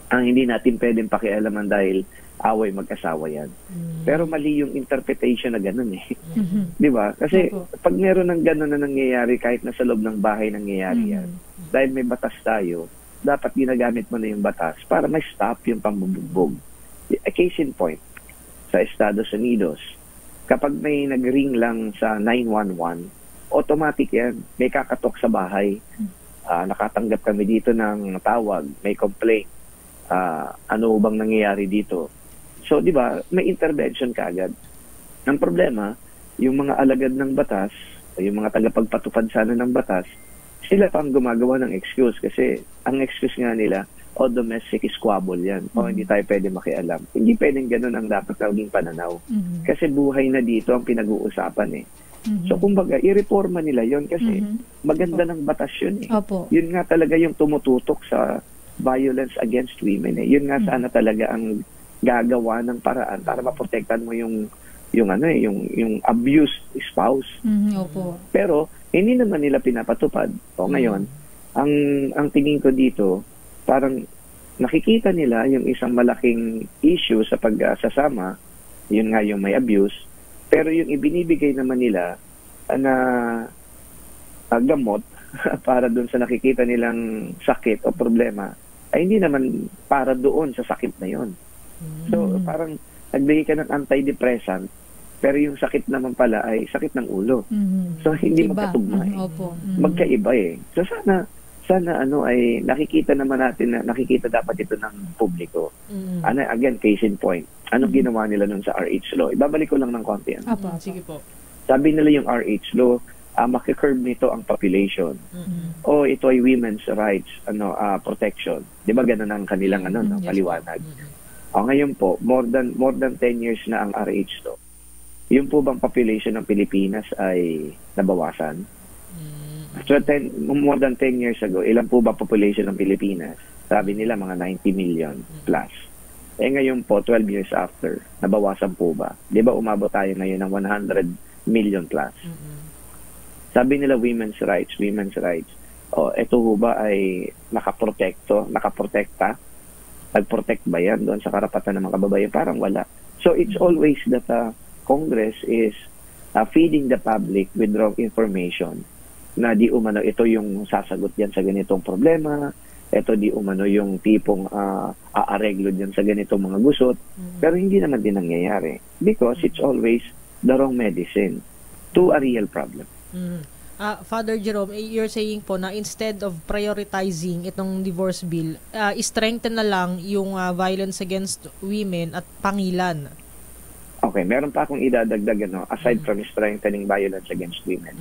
ang hindi natin pwedeng pakialaman dahil away mag-asawa yan. Pero mali yung interpretation na gano'n Di ba? Kasi pag meron ng gano'n na nangyayari, kahit nasa loob ng bahay nangyayari yan, dahil may batas tayo, dapat ginagamit mo na yung batas para ma-stop yung pambubugbog. A case in point, sa Estados Unidos, kapag may nag-ring lang sa 911, automatic yan. May kakatok sa bahay. Nakatanggap kami dito ng tawag, may complaint. ano bang nangyayari dito. So, di ba, may intervention kaagad. Ang problema, yung mga alagad ng batas, yung mga tagapagpatupad sana ng batas, sila pang gumagawa ng excuse kasi ang excuse nga nila, domestic squabble yan. Hindi tayo pwede makialam. Hindi pwedeng ganun ang dapat naging pananaw. Kasi buhay na dito ang pinag-uusapan eh. So, kumbaga, i-reforma nila yon kasi maganda ng batas yun eh. Opo. Yun nga talaga yung tumututok sa violence against women eh. Yun nga sana talaga ang gagawa ng paraan para maprotektan mo yung abused spouse. Opo. Pero hindi naman nila pinapatupad. O ngayon, ang tingin ko dito, parang nakikita nila yung isang malaking issue sa pagsasama, yun nga yung may abuse, pero yung ibinibigay naman nila na gamot para doon sa nakikita nilang sakit o problema, ay hindi naman para doon sa sakit na yon. So, parang nagbigay ka ng antidepressant, pero yung sakit naman pala ay sakit ng ulo. So, hindi magkatugma eh. Magkaiba eh. So, sana ay nakikita naman natin na nakikita dapat ito ng publiko. Again, case in point. Anong ginawa nila nun sa RH law? Ibabalik ko lang ng konti. Sige po. Sabi nila yung RH law, makikurb nito ang population. Ito ay women's rights protection. Di ba ganun ang kanilang paliwanag? Ngayon po, more than 10 years na ang RH law. Yung po bang population ng Pilipinas ay nabawasan? So, more than 10 years ago, ilan po ba population ng Pilipinas? Sabi nila mga 90 million plus. Ngayon po, 12 years after, nabawasan po ba? Di ba umabot tayo ngayon ng 100 million plus? Sabi nila women's rights. Ito ho ba ay nakaprotekta? Nag-protect ba yan doon sa karapatan ng mga kababayan? Parang wala. So, it's always that Congress is feeding the public with wrong information na di umano ito yung sasagot yan sa ganitong problema, ito di umano yung tipong aareglo dyan sa ganitong mga gusot, pero hindi naman din nangyayari because it's always the wrong medicine to a real problem. Father Jerome, you're saying po na instead of prioritizing itong divorce bill, strengthen na lang yung violence against women at pangilan. Okay, meron pa akong idadagdag aside from strengthening violence against women.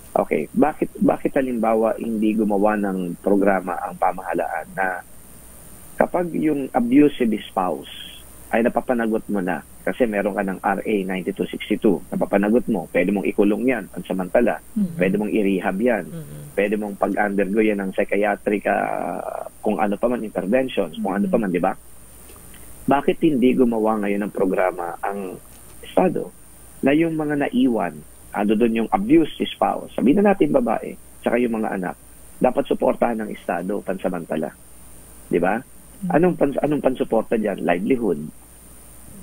Okay, bakit halimbawa hindi gumawa ng programa ang pamahalaan na kapag yung abusive spouse ay napapanagot mo na kasi meron ka ng RA 9262, napapanagot mo, pwede mong ikulong yan pansamantala, pwede mong i-rehab yan, pwede mong pag-undergo yan ng psychiatric kung ano pa man interventions, kung ano pa man, di ba? Bakit hindi gumawa ngayon ng programa ang Estado na yung mga naiwan, doon yung abused spouse, sabihin na natin babae, saka yung mga anak, dapat suportahan ng Estado pansamantala. Di ba? Anong pansuporta dyan? Livelihood.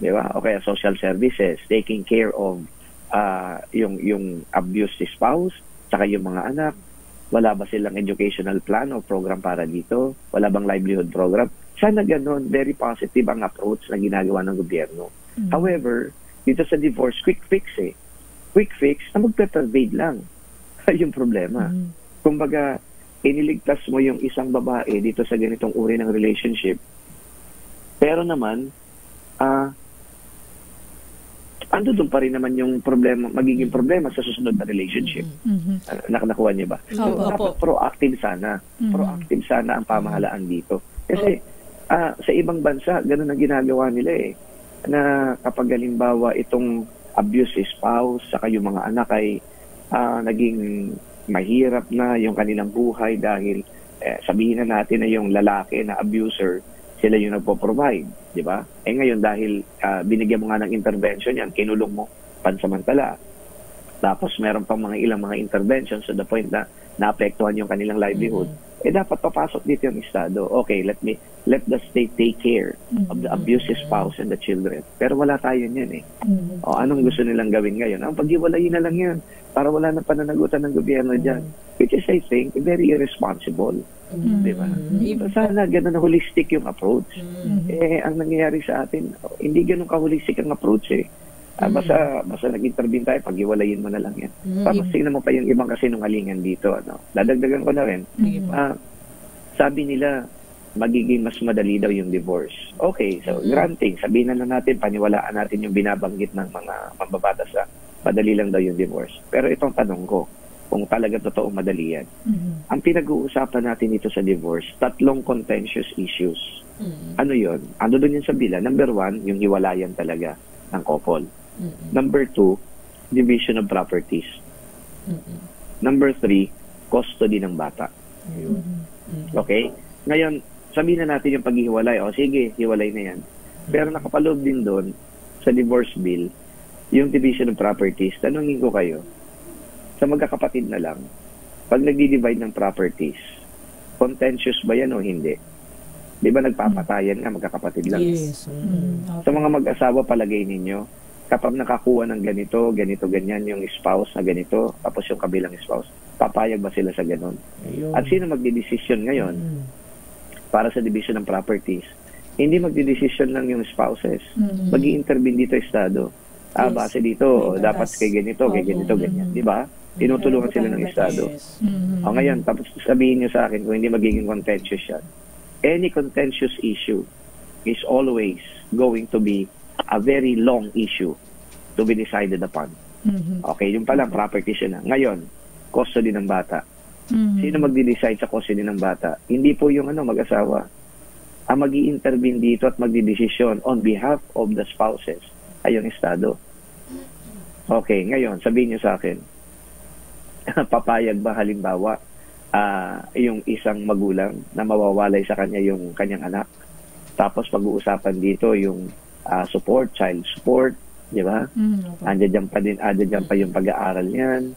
Di ba? O kaya social services, taking care of yung abused spouse, saka yung mga anak. Wala ba silang educational plan o program para dito? Wala bang livelihood program? Sana ganun, very positive ang approach na ginagawa ng gobyerno. However, dito sa divorce, quick fix na magpe-pervade lang. Yung problema. Kumbaga, iniligtas mo yung isang babae dito sa ganitong uri ng relationship. Pero naman, doon pa rin naman yung problema, magiging problema sa susunod na relationship. Nakuha niyo ba? So, dapat proactive sana. Proactive sana ang pamahalaan dito. Kasi, sa ibang bansa, ganun ang ginagawa nila eh. Na kapag halimbawa itong abuse spouse, saka yung mga anak ay naging mahirap na yung kanilang buhay dahil sabihin na natin na yung lalaki na abuser, sila yung nagpo-provide, di ba? Ngayon dahil binigyan mo nga ng intervention yan, kinulong mo pansamantala. Tapos meron pang ilang mga interventions to the point na naapektuhan yung kanilang livelihood. Dapat papasok dito yung Estado. Okay, let the state take care of the abusive spouse and the children. Pero wala tayo niyan eh. Anong gusto nilang gawin ngayon? Ang paghiwalayin na lang yan para wala na pananagutan ng gobyerno dyan. Which is, I think, very irresponsible. Diba? Sana ganun na holistic yung approach. Ang nangyayari sa atin, hindi ganun ka-holistic ang approach eh. Basta nag-intervene tayo, pag-iwalayin mo na lang yan. Tapos tingnan mo pa yung ibang kasinungalingan dito. Dadagdagan ko na rin. Sabi nila, magiging mas madali daw yung divorce. Okay, so granting, sabihin na lang natin, paniwalaan natin yung binabanggit ng mga mambabatas na madali lang daw yung divorce. Pero itong tanong ko, kung talaga totoong madali yan. Ang pinag-uusapan natin dito sa divorce, 3 contentious issues. Ano yon? Ano doon yun sa bila? Number 1, yung hiwalayan talaga ng couple. Number 2, division of properties. Number 3, custody ng bata. Okay? Ngayon, sabihin na natin yung paghihiwalay. O sige, hiwalay na yan. Pero nakapaloob din doon sa divorce bill, yung division of properties. Tanungin ko kayo, sa magkakapatid na lang, pag nagdi-divide ng properties, contentious ba yan o hindi? Di ba nagpapatayan nga, magkakapatid lang? Yes. Sa mga mag-asawa, palagay ninyo, kapag nakakuha ng ganito, ganyan yung spouse na ganito, tapos yung kabilang spouse, papayag ba sila sa ganon? At sino magdi-decision ngayon para sa division ng properties? Hindi magdi-decision lang yung spouses. Mag-i-intervene dito Estado. Base dito, dapat kay ganito, ganyan. Di ba? Tinutulungan sila ng Estado. O ngayon, tapos sabihin nyo sa akin kung hindi magiging contentious yan. Any contentious issue is always going to be a very long issue to be decided upon. Okay, yung palang properties yun na. Ngayon, custody ng bata. Sino magdi-decide sa custody ng bata? Hindi po yung mag-asawa. Ang mag-i-intervene dito at magdi-desisyon on behalf of the spouses ay yung Estado. Okay, ngayon, sabihin niyo sa akin, papayag ba halimbawa yung isang magulang na mawawalay sa kanya yung kanyang anak? Tapos pag-uusapan dito yung support, child support, di ba? Andiyan pa yung pag-aaral niyan,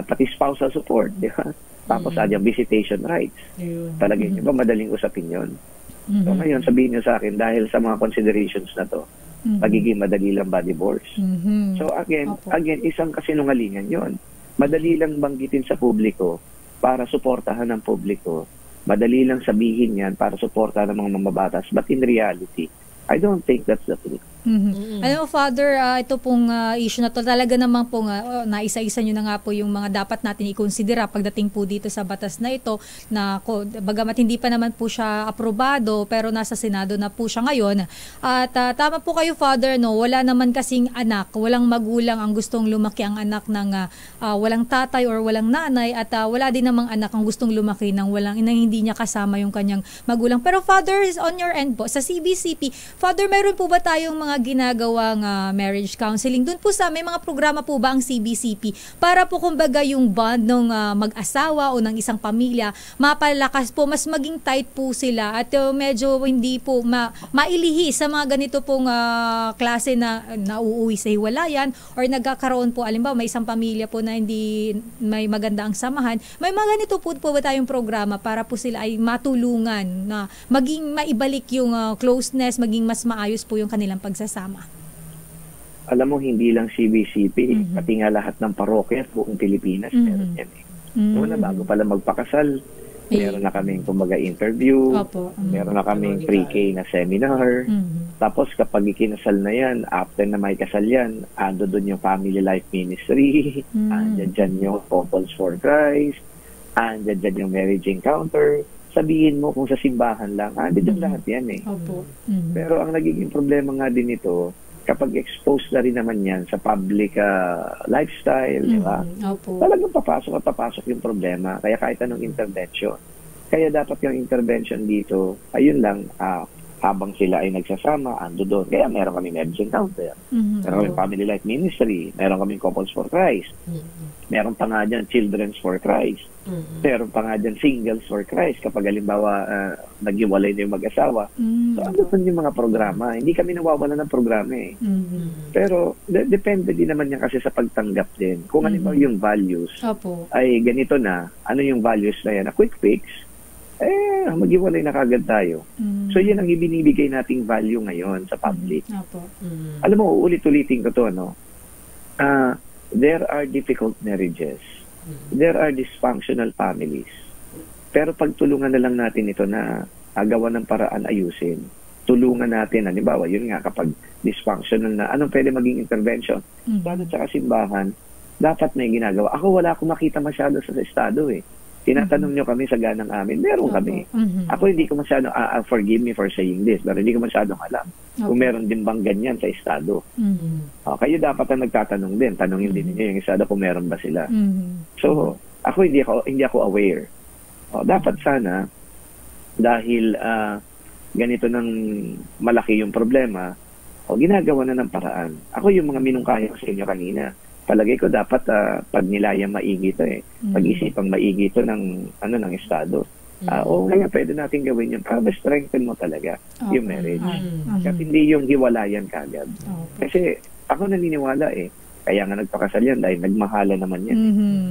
pati spousal support, di ba? Tapos andiyan visitation rights. Talagay niyo ba madaling usapin yun? So ngayon, sabihin niyo sa akin, dahil sa mga considerations na to, magiging madali lang ba divorce? So again, isang kasinungalingan yon. Madali lang banggitin sa publiko para suportahan ng publiko. Madali lang sabihin yan para suportahan ng mga mamabatas. But in reality, I don't think that's the truth. Alam mo, Father, ito pong issue na to talaga naman pong naisa-isa nyo na nga po yung mga dapat natin i-considera pagdating po dito sa batas na ito na bagamat hindi pa naman po siya aprobado pero nasa Senado na po siya ngayon. At tama po kayo, Father, no? Wala naman kasing anak, walang magulang ang gustong lumaki ang anak ng walang tatay or walang nanay at wala din namang anak ang gustong lumaki ng hindi niya kasama yung kanyang magulang. Pero Father, on your end po, sa CBCP, Father, meron po ba tayong mga ginagawang marriage counseling? Doon po may mga programa po ba ang CBCP para po kumbaga yung bond ng mag-asawa o ng isang pamilya mapalakas po, mas maging tight po sila at medyo hindi po mailihi sa mga ganito pong klase na nauuwi sa hiwalayan or nagkakaroon po, alimbawa may isang pamilya po na hindi may maganda ang samahan. May mga ganito po ba tayong programa para po sila ay matulungan na maging maibalik yung closeness, maging mas maayos po yung kanilang pagsasama? Alam mo, hindi lang CBCP, pati nga lahat ng parokya buong Pilipinas meron yan eh. Una, bago pala magpakasal, meron na kaming kumbaga interview, meron na kaming pre-K na seminar, tapos kapag ikinasal na yan, after na may kasal yan, ando doon yung Family Life Ministry, andyan dyan yung Couples for Christ, andyan dyan yung Marriage Encounter. Sabihin mo kung sa simbahan lang, andyan lahat yan eh. Pero ang nagiging problema nga din ito, kapag exposed na rin naman yan sa public lifestyle, di ba? Talagang papasok yung problema. Kaya kahit anong intervention. Kaya dapat yung intervention dito, ayun lang, habang sila ay nagsasama, ando doon. Kaya meron kami Marriage Encounter, meron kami Family Life Ministry, meron kami Couples for Christ, meron pa nga dyan Children's for Christ, meron pa nga dyan Singles for Christ kapag halimbawa naghiwalay na yung mag-asawa. So ando doon yung mga programa. Hindi kami nawawala ng programa eh. Pero depende din naman yan kasi sa pagtanggap din. Kung halimbawa yung values ay ganito na, ano yung values na yan? A quick fix, maghiwalay na kagad tayo. So yan ang ibinibigay nating value ngayon sa public. Alam mo, ulit-ulitin ko to, no? There are difficult marriages. There are dysfunctional families. Pero pagtulungan na lang natin ito na gawa ng paraan ayusin. Tulungan natin, halimbawa, yun nga, kapag dysfunctional na, anong pwede maging intervention? Lalo sa kasimbahan, dapat may ginagawa. Ako, wala akong makita masyado sa estado eh. Tinatanong nyo kami sa ganang amin, meron kami. Ako hindi ko masyado, forgive me for saying this, pero hindi ko masyadong alam kung meron din bang ganyan sa estado. Kayo dapat ang nagtatanong din, tanongin din niyo yung estado kung meron ba sila. So, ako hindi ako aware. Dapat sana, dahil ganito ng malaki yung problema, ginagawa na ng paraan. Ako yung mga minungkahi ko sa inyo kanina, palagay ko dapat pag nilayang maigi ito pag-isipang maigi ito ng estado. Kaya pwede natin gawin yun para ma-strengthen mo talaga yung marriage. Kasi hindi yung hiwalayan kagad. Kasi ako naniniwala kaya nga nagpakasal yan dahil nagmahala naman yan.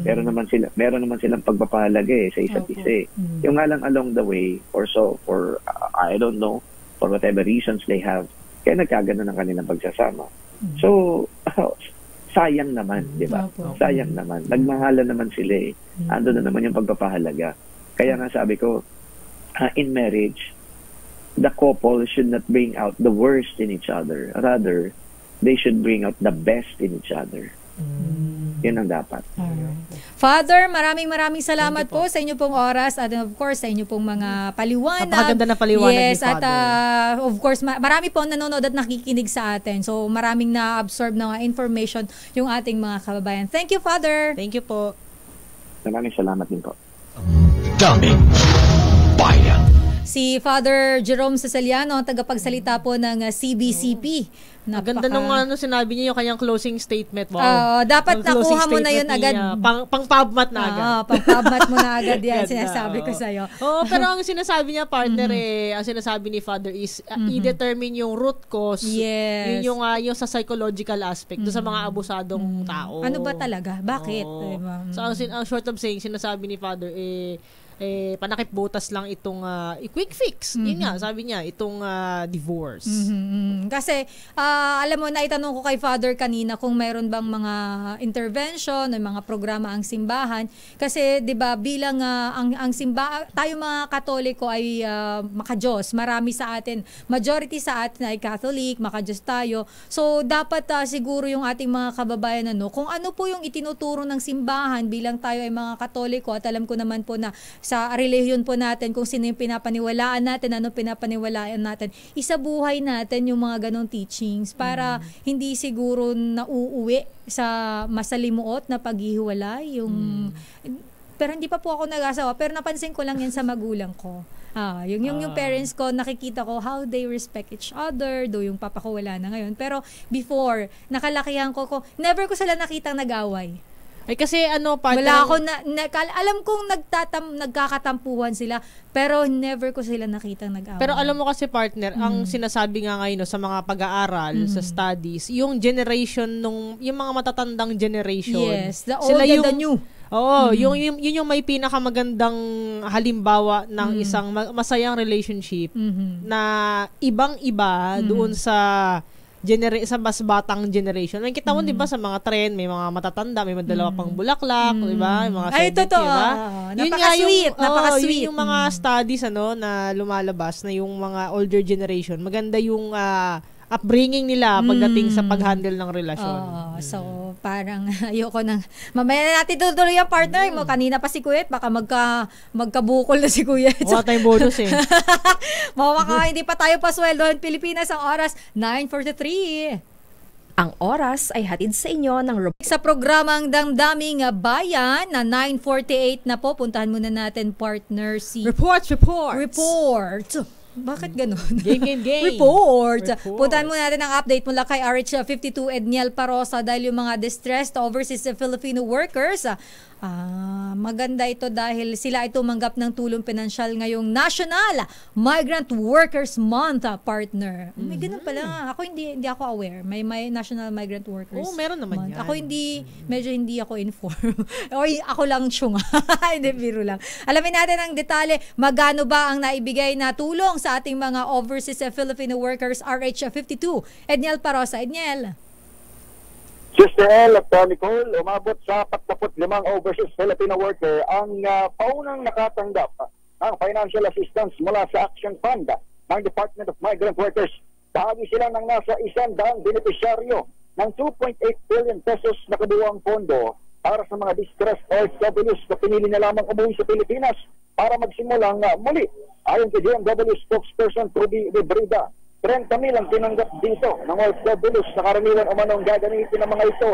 Meron naman silang pagpapahalaga sa isa't isa. Yung nga lang along the way or I don't know, for whatever reasons they have, kaya nagkagano ng kanilang pagsasama. So, sayang naman, di ba? Sayang naman. Nagmahala naman sila Ando na naman yung pagpapahalaga. Kaya nga sabi ko, in marriage, the couple should not bring out the worst in each other. Rather, they should bring out the best in each other. Yun ang dapat. Father, maraming salamat po sa inyo pong oras at of course sa inyo pong mga paliwanag. Napakaganda na paliwanag ni Father. At of course, marami po nanonood at nakikinig sa atin. So maraming na-absorb na information yung ating mga kababayan. Thank you, Father. Thank you po. Maraming salamat din po. Daming Bayan. Si Father Jerome Ceciliano, ang tagapagsalita po ng CBCP. Ganda nung sinabi niya yung kanyang closing statement. Dapat nakuha mo na yun agad. Pang-pubmat na agad. Pang-pubmat mo na agad yan, sinasabi ko sa'yo. Pero ang sinasabi niya, partner, ang sinasabi ni Father is i-determine yung root cause. Yes. Yun yung sa psychological aspect doon sa mga abusadong tao. Ano ba talaga? Bakit? Diba? So, ang short of saying, sinasabi ni Father, panakip-butas lang itong quick fix. Yun nga, sabi niya, itong divorce. Kasi, alam mo, naitanong ko kay Father kanina kung mayroon bang mga intervention o mga programa ang simbahan. Kasi, di ba, bilang ang simbahan, tayo mga Katoliko ay maka-Diyos. Marami sa atin, majority sa atin ay Catholic, maka-Diyos tayo. So, dapat siguro yung ating mga kababayan, kung ano po yung itinuturo ng simbahan bilang tayo ay mga Katoliko, at alam ko naman po na sa relihiyon po natin, kung sino yung pinapaniwalaan natin, ano pinapaniwalaan natin, isabuhay natin yung mga ganong teachings para hindi siguro nauuwi sa masalimuot na paghihiwalay. Pero hindi pa po ako nag-asawa, pero napansin ko lang yan sa magulang ko. Yung parents ko, nakikita ko how they respect each other, do yung papa ko wala na ngayon. Pero before, nakalakihan ko, never ko sila nakitang nag-away. Kasi partner, wala ako alam kong nagkakatampuhan sila, pero never ko sila nakitang nag-away. Pero alam mo kasi, partner, ang sinasabi nga ngayon sa mga pag-aaral, sa studies, yung generation yung mga matatandang generation. Yes, the old and the new. Oo, yun yung may pinakamagandang halimbawa ng isang masayang relationship na ibang-iba doon sa mas batang generation. May kita mo, di ba, sa mga trend, may mga matatanda, may dalawa pang bulaklak, di ba? Mga totoo. Diba? Napaka-sweet. Yung mga studies, na lumalabas, na yung mga older generation, maganda yung upbringing nila pagdating sa pag-handle ng relasyon. So, parang ayoko nang mamaya na natin tutuloy yung partner mo. Kanina pa si Kuyet, baka magkabukol na si Kuyet. Wala tayong bonus Baka hindi pa tayo pasweldo in Pilipinas. Ang oras, 9:43. Ang oras ay hatid sa inyo ng sa programang Damdaming Bayan na 9:48 na po. Puntahan muna natin, partner, si Report. Bakit ganun? Game. Report. Puntahan muna natin ang update mula kay RH52 Edniel Parosa dahil yung mga distressed overseas Filipino workers, maganda ito dahil sila ay tumanggap ng tulong pinansyal ngayong National Migrant Workers Month, partner. May ganun pala. Ako hindi ako aware. May National Migrant Workers meron naman Month. yan. Ako medyo hindi ako informed. O ako lang syunga. Hindi, biro lang. Alamin natin ang detalye. Magano ba ang naibigay na tulong sa ating mga overseas Filipino workers, RH52. Edniel Parosa. Edniel. Sister El at Nicole, umabot sa 45 overseas Filipino worker ang paunang nakatanggap ng financial assistance mula sa Action Fund ng Department of Migrant Workers. Bahagi sila ng nasa 100 benepisyaryo ng 2.8 billion pesos na kabuuang pondo para sa mga distressed OFWs na pinili na lamang umuwi sa Pilipinas para magsimulang muli. Ayon kay DMW spokesperson Ruby Librida, 30,000 ang tinanggap dito ng OFWs na karaniwan umanong gagamitin ng mga ito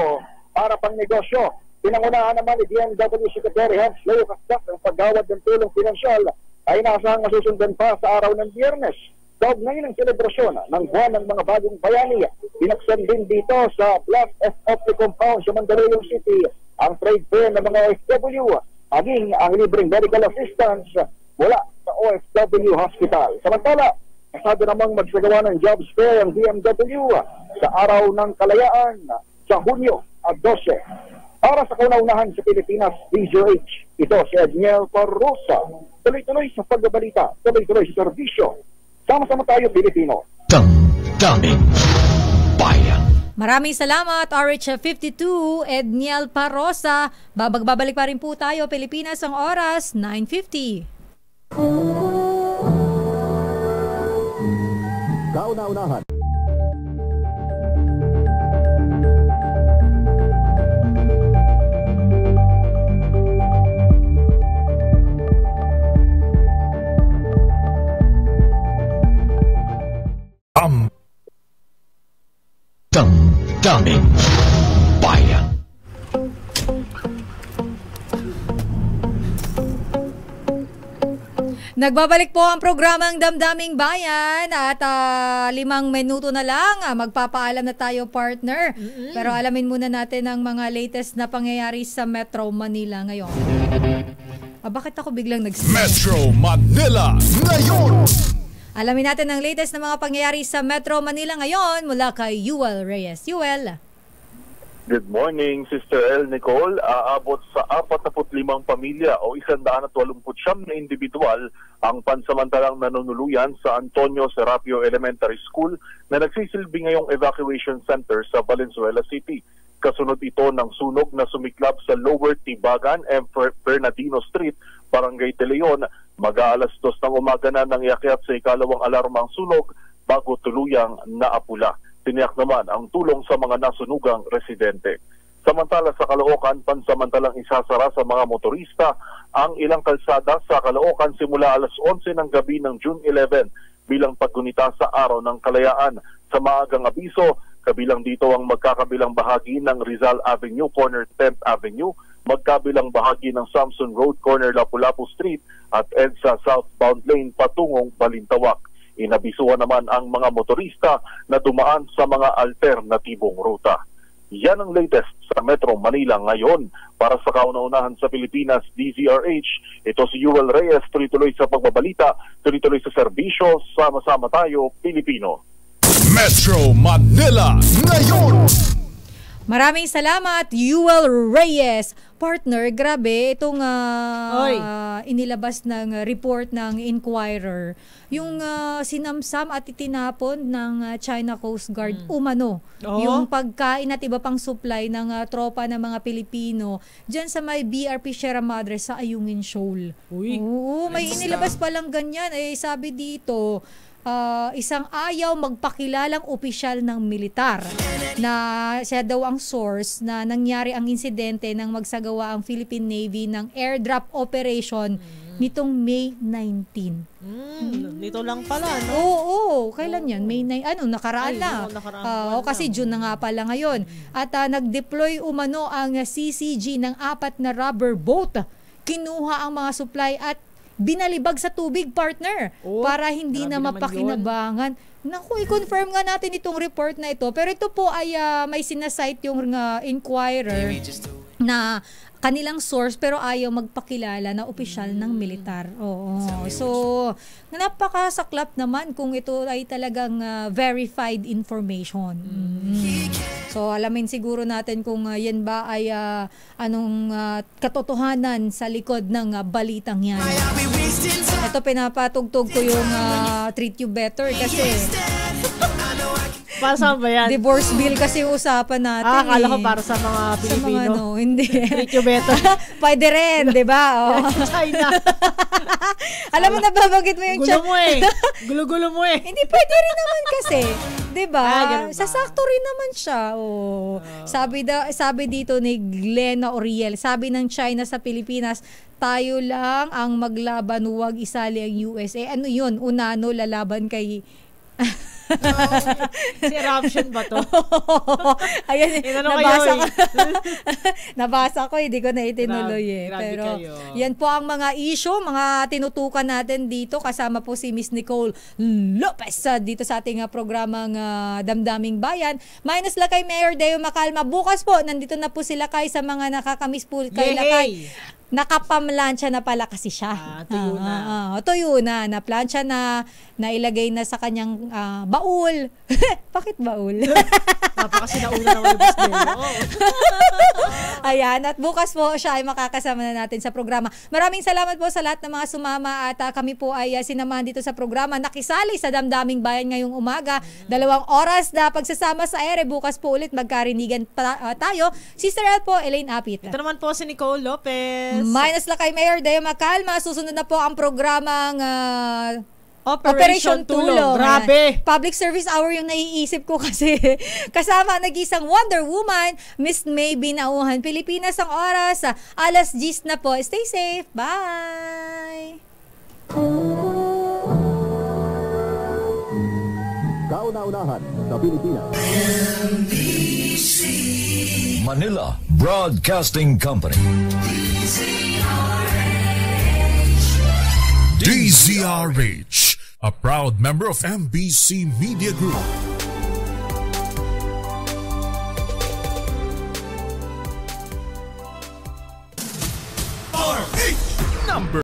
para pang negosyo. Pinangunahan naman ni DMW Secretary Hans Leo Castas ang paggawad ng tulong pinansyal ay nasahang masusundan pa sa araw ng Biyernes. Kaugnay ng selebrasyon ng buwan ng mga bagong bayani, binuksan din dito sa Blas FOP Compound sa Mandaluyong City ang trade fair ng mga OFW, maging ang libreng medical assistance mula sa OFW Hospital. Samantala, kasado namang magsagawa ng jobs fair ang DMW sa araw ng kalayaan sa Hunyo 12. Para sa kauna-unahan sa Pilipinas, DZRH, ito si Edniel Parrosa. Tuloy-tuloy sa pagbabalita, tuloy-tuloy sa serbisyo. Sama-sama tayo, Pilipino. Damdamin Bayan. Maraming salamat, RH52, Edniel Parrosa. Babalik pa rin po tayo, Pilipinas, ang oras, 9:50. Kauna-unahan. Damdamin Bayan. Nagbabalik po ang programang Damdaming Bayan at 5 minuto na lang magpapaalam na tayo, partner. Pero alamin muna natin ang mga latest na pangyayari sa Metro Manila ngayon. Bakit ako biglang Metro Manila ngayon! Alamin natin ang latest na mga pangyayari sa Metro Manila ngayon mula kay Yuel Reyes. Yuel. Good morning, Sister El Nicole. Aabot sa 45 pamilya o 189 na individual ang pansamantalang nanunuluyan sa Antonio Serapio Elementary School na nagsisilbi ngayong evacuation center sa Valenzuela City. Kasunod ito ng sunog na sumiklab sa Lower Tibagan and Bernardino Street, Barangay De Leon. Mag-aalas 2 ng umaga na nang iakyat sa ikalawang alarmang sunog bago tuluyang naapula. Tiniyak naman ang tulong sa mga nasunugang residente. Samantala sa Caloocan, pansamantalang isasara sa mga motorista ang ilang kalsada sa Caloocan simula alas 11 ng gabi ng June 11 bilang paggunita sa Araw ng Kalayaan. Sa maagang abiso, kabilang dito ang magkakabilang bahagi ng Rizal Avenue, corner 10th Avenue, magkabilang bahagi ng Samson Road, corner Lapu-Lapu Street at EDSA southbound lane patungong Balintawak. Inabisuhan naman ang mga motorista na dumaan sa mga alternatibong ruta. Yan ang latest sa Metro Manila ngayon. Para sa kauna-unahan sa Pilipinas, DZRH, ito si Yuel Reyes, tuloy-tuloy sa pagbabalita, tuloy-tuloy sa serbisyo, sama-sama tayo, Pilipino. Metro Manila ngayon! Maraming salamat, Yuel Reyes. Partner, grabe itong inilabas ng report ng Inquirer. Yung sinamsam at itinapon ng China Coast Guard umano. Yung pagkain at iba pang supply ng tropa ng mga Pilipino dyan sa may BRP Sierra Madre sa Ayungin Shoal. Oo, may inilabas palang ganyan. Sabi dito, isang ayaw magpakilalang opisyal ng militar na siya daw ang source na nangyari ang insidente nang magsagawa ang Philippine Navy ng airdrop operation nitong May 19. Nito lang pala, no? Oo, kailan yan? May 9, nakaraan na. Kasi June na nga pala ngayon. At nag-deploy umano ang CCG ng 4 na rubber boat. Kinuha ang mga supply at binalibag sa tubig, partner, para hindi na mapakinabangan. Naku, i-confirm nga natin itong report na ito. Pero ito po ay may sinasite yung Inquirer na kanilang source pero ayaw magpakilala na opisyal ng militar. So, napakasaklap naman kung ito ay talagang verified information. So, alamin siguro natin kung yan ba ay anong katotohanan sa likod ng balitang yan. Ito, pinapatugtog ko yung Treat You Better kasi Para saan ba yan? Divorce bill kasi usapan natin. Akala ko para sa mga Pilipino. Sa mga hindi. Treat you better. Pwede rin, di ba? Oh. China. Alam mo, nababanggit mo yung Gulo mo eh. Gulo-gulo mo eh. Hindi, pwede rin naman kasi. Di ba? Sasakto rin naman siya. Oh. Sabi dito ni Glena Oriel, sabi ng China sa Pilipinas, tayo lang ang maglaban, huwag isali ang USA. Ano yun? Unano lalaban kay... Si eruption ba to? Ayan, nabasa ko, hindi ko na itinuloy Pero yan po ang mga issue, mga tinutukan natin dito. Kasama po si Miss Nicole Lopez dito sa ating programang Damdaming Bayan. Minus Lakay Mayor Deo Macalma. Bukas po, nandito na po sila kay sa mga nakakamiss po kay Lakay. Nakapamlansya na pala kasi siya. Tuyo na. Na-plansya na, nailagay na sa kanyang baul. Bakit baul? Kasi nauna naman yung Bastelo. Ayan, at bukas po siya ay makakasama na natin sa programa. Maraming salamat po sa lahat ng mga sumama at kami po ay sinamahan dito sa programa. Nakisali sa Damdaming Bayan ngayong umaga. 2 oras na pagsasama sa ere. Bukas po ulit magkarinigan tayo. Sister El po, Elaine Apit. Ito naman po si Nicole Lopez. Minus Lakay Mayor Deo Macalma. Susunod na po ang programang Operation Tulong. Grabe. Public Service Hour yung naiisip ko kasi kasama nag-isang Wonder Woman, Miss May Binauhan. Pilipinas ang oras. 10:00 na po. Stay safe. Bye! Kauna-unahan sa Pilipinas. Manila Broadcasting Company. DZRH, a proud member of MBC Media Group. RH number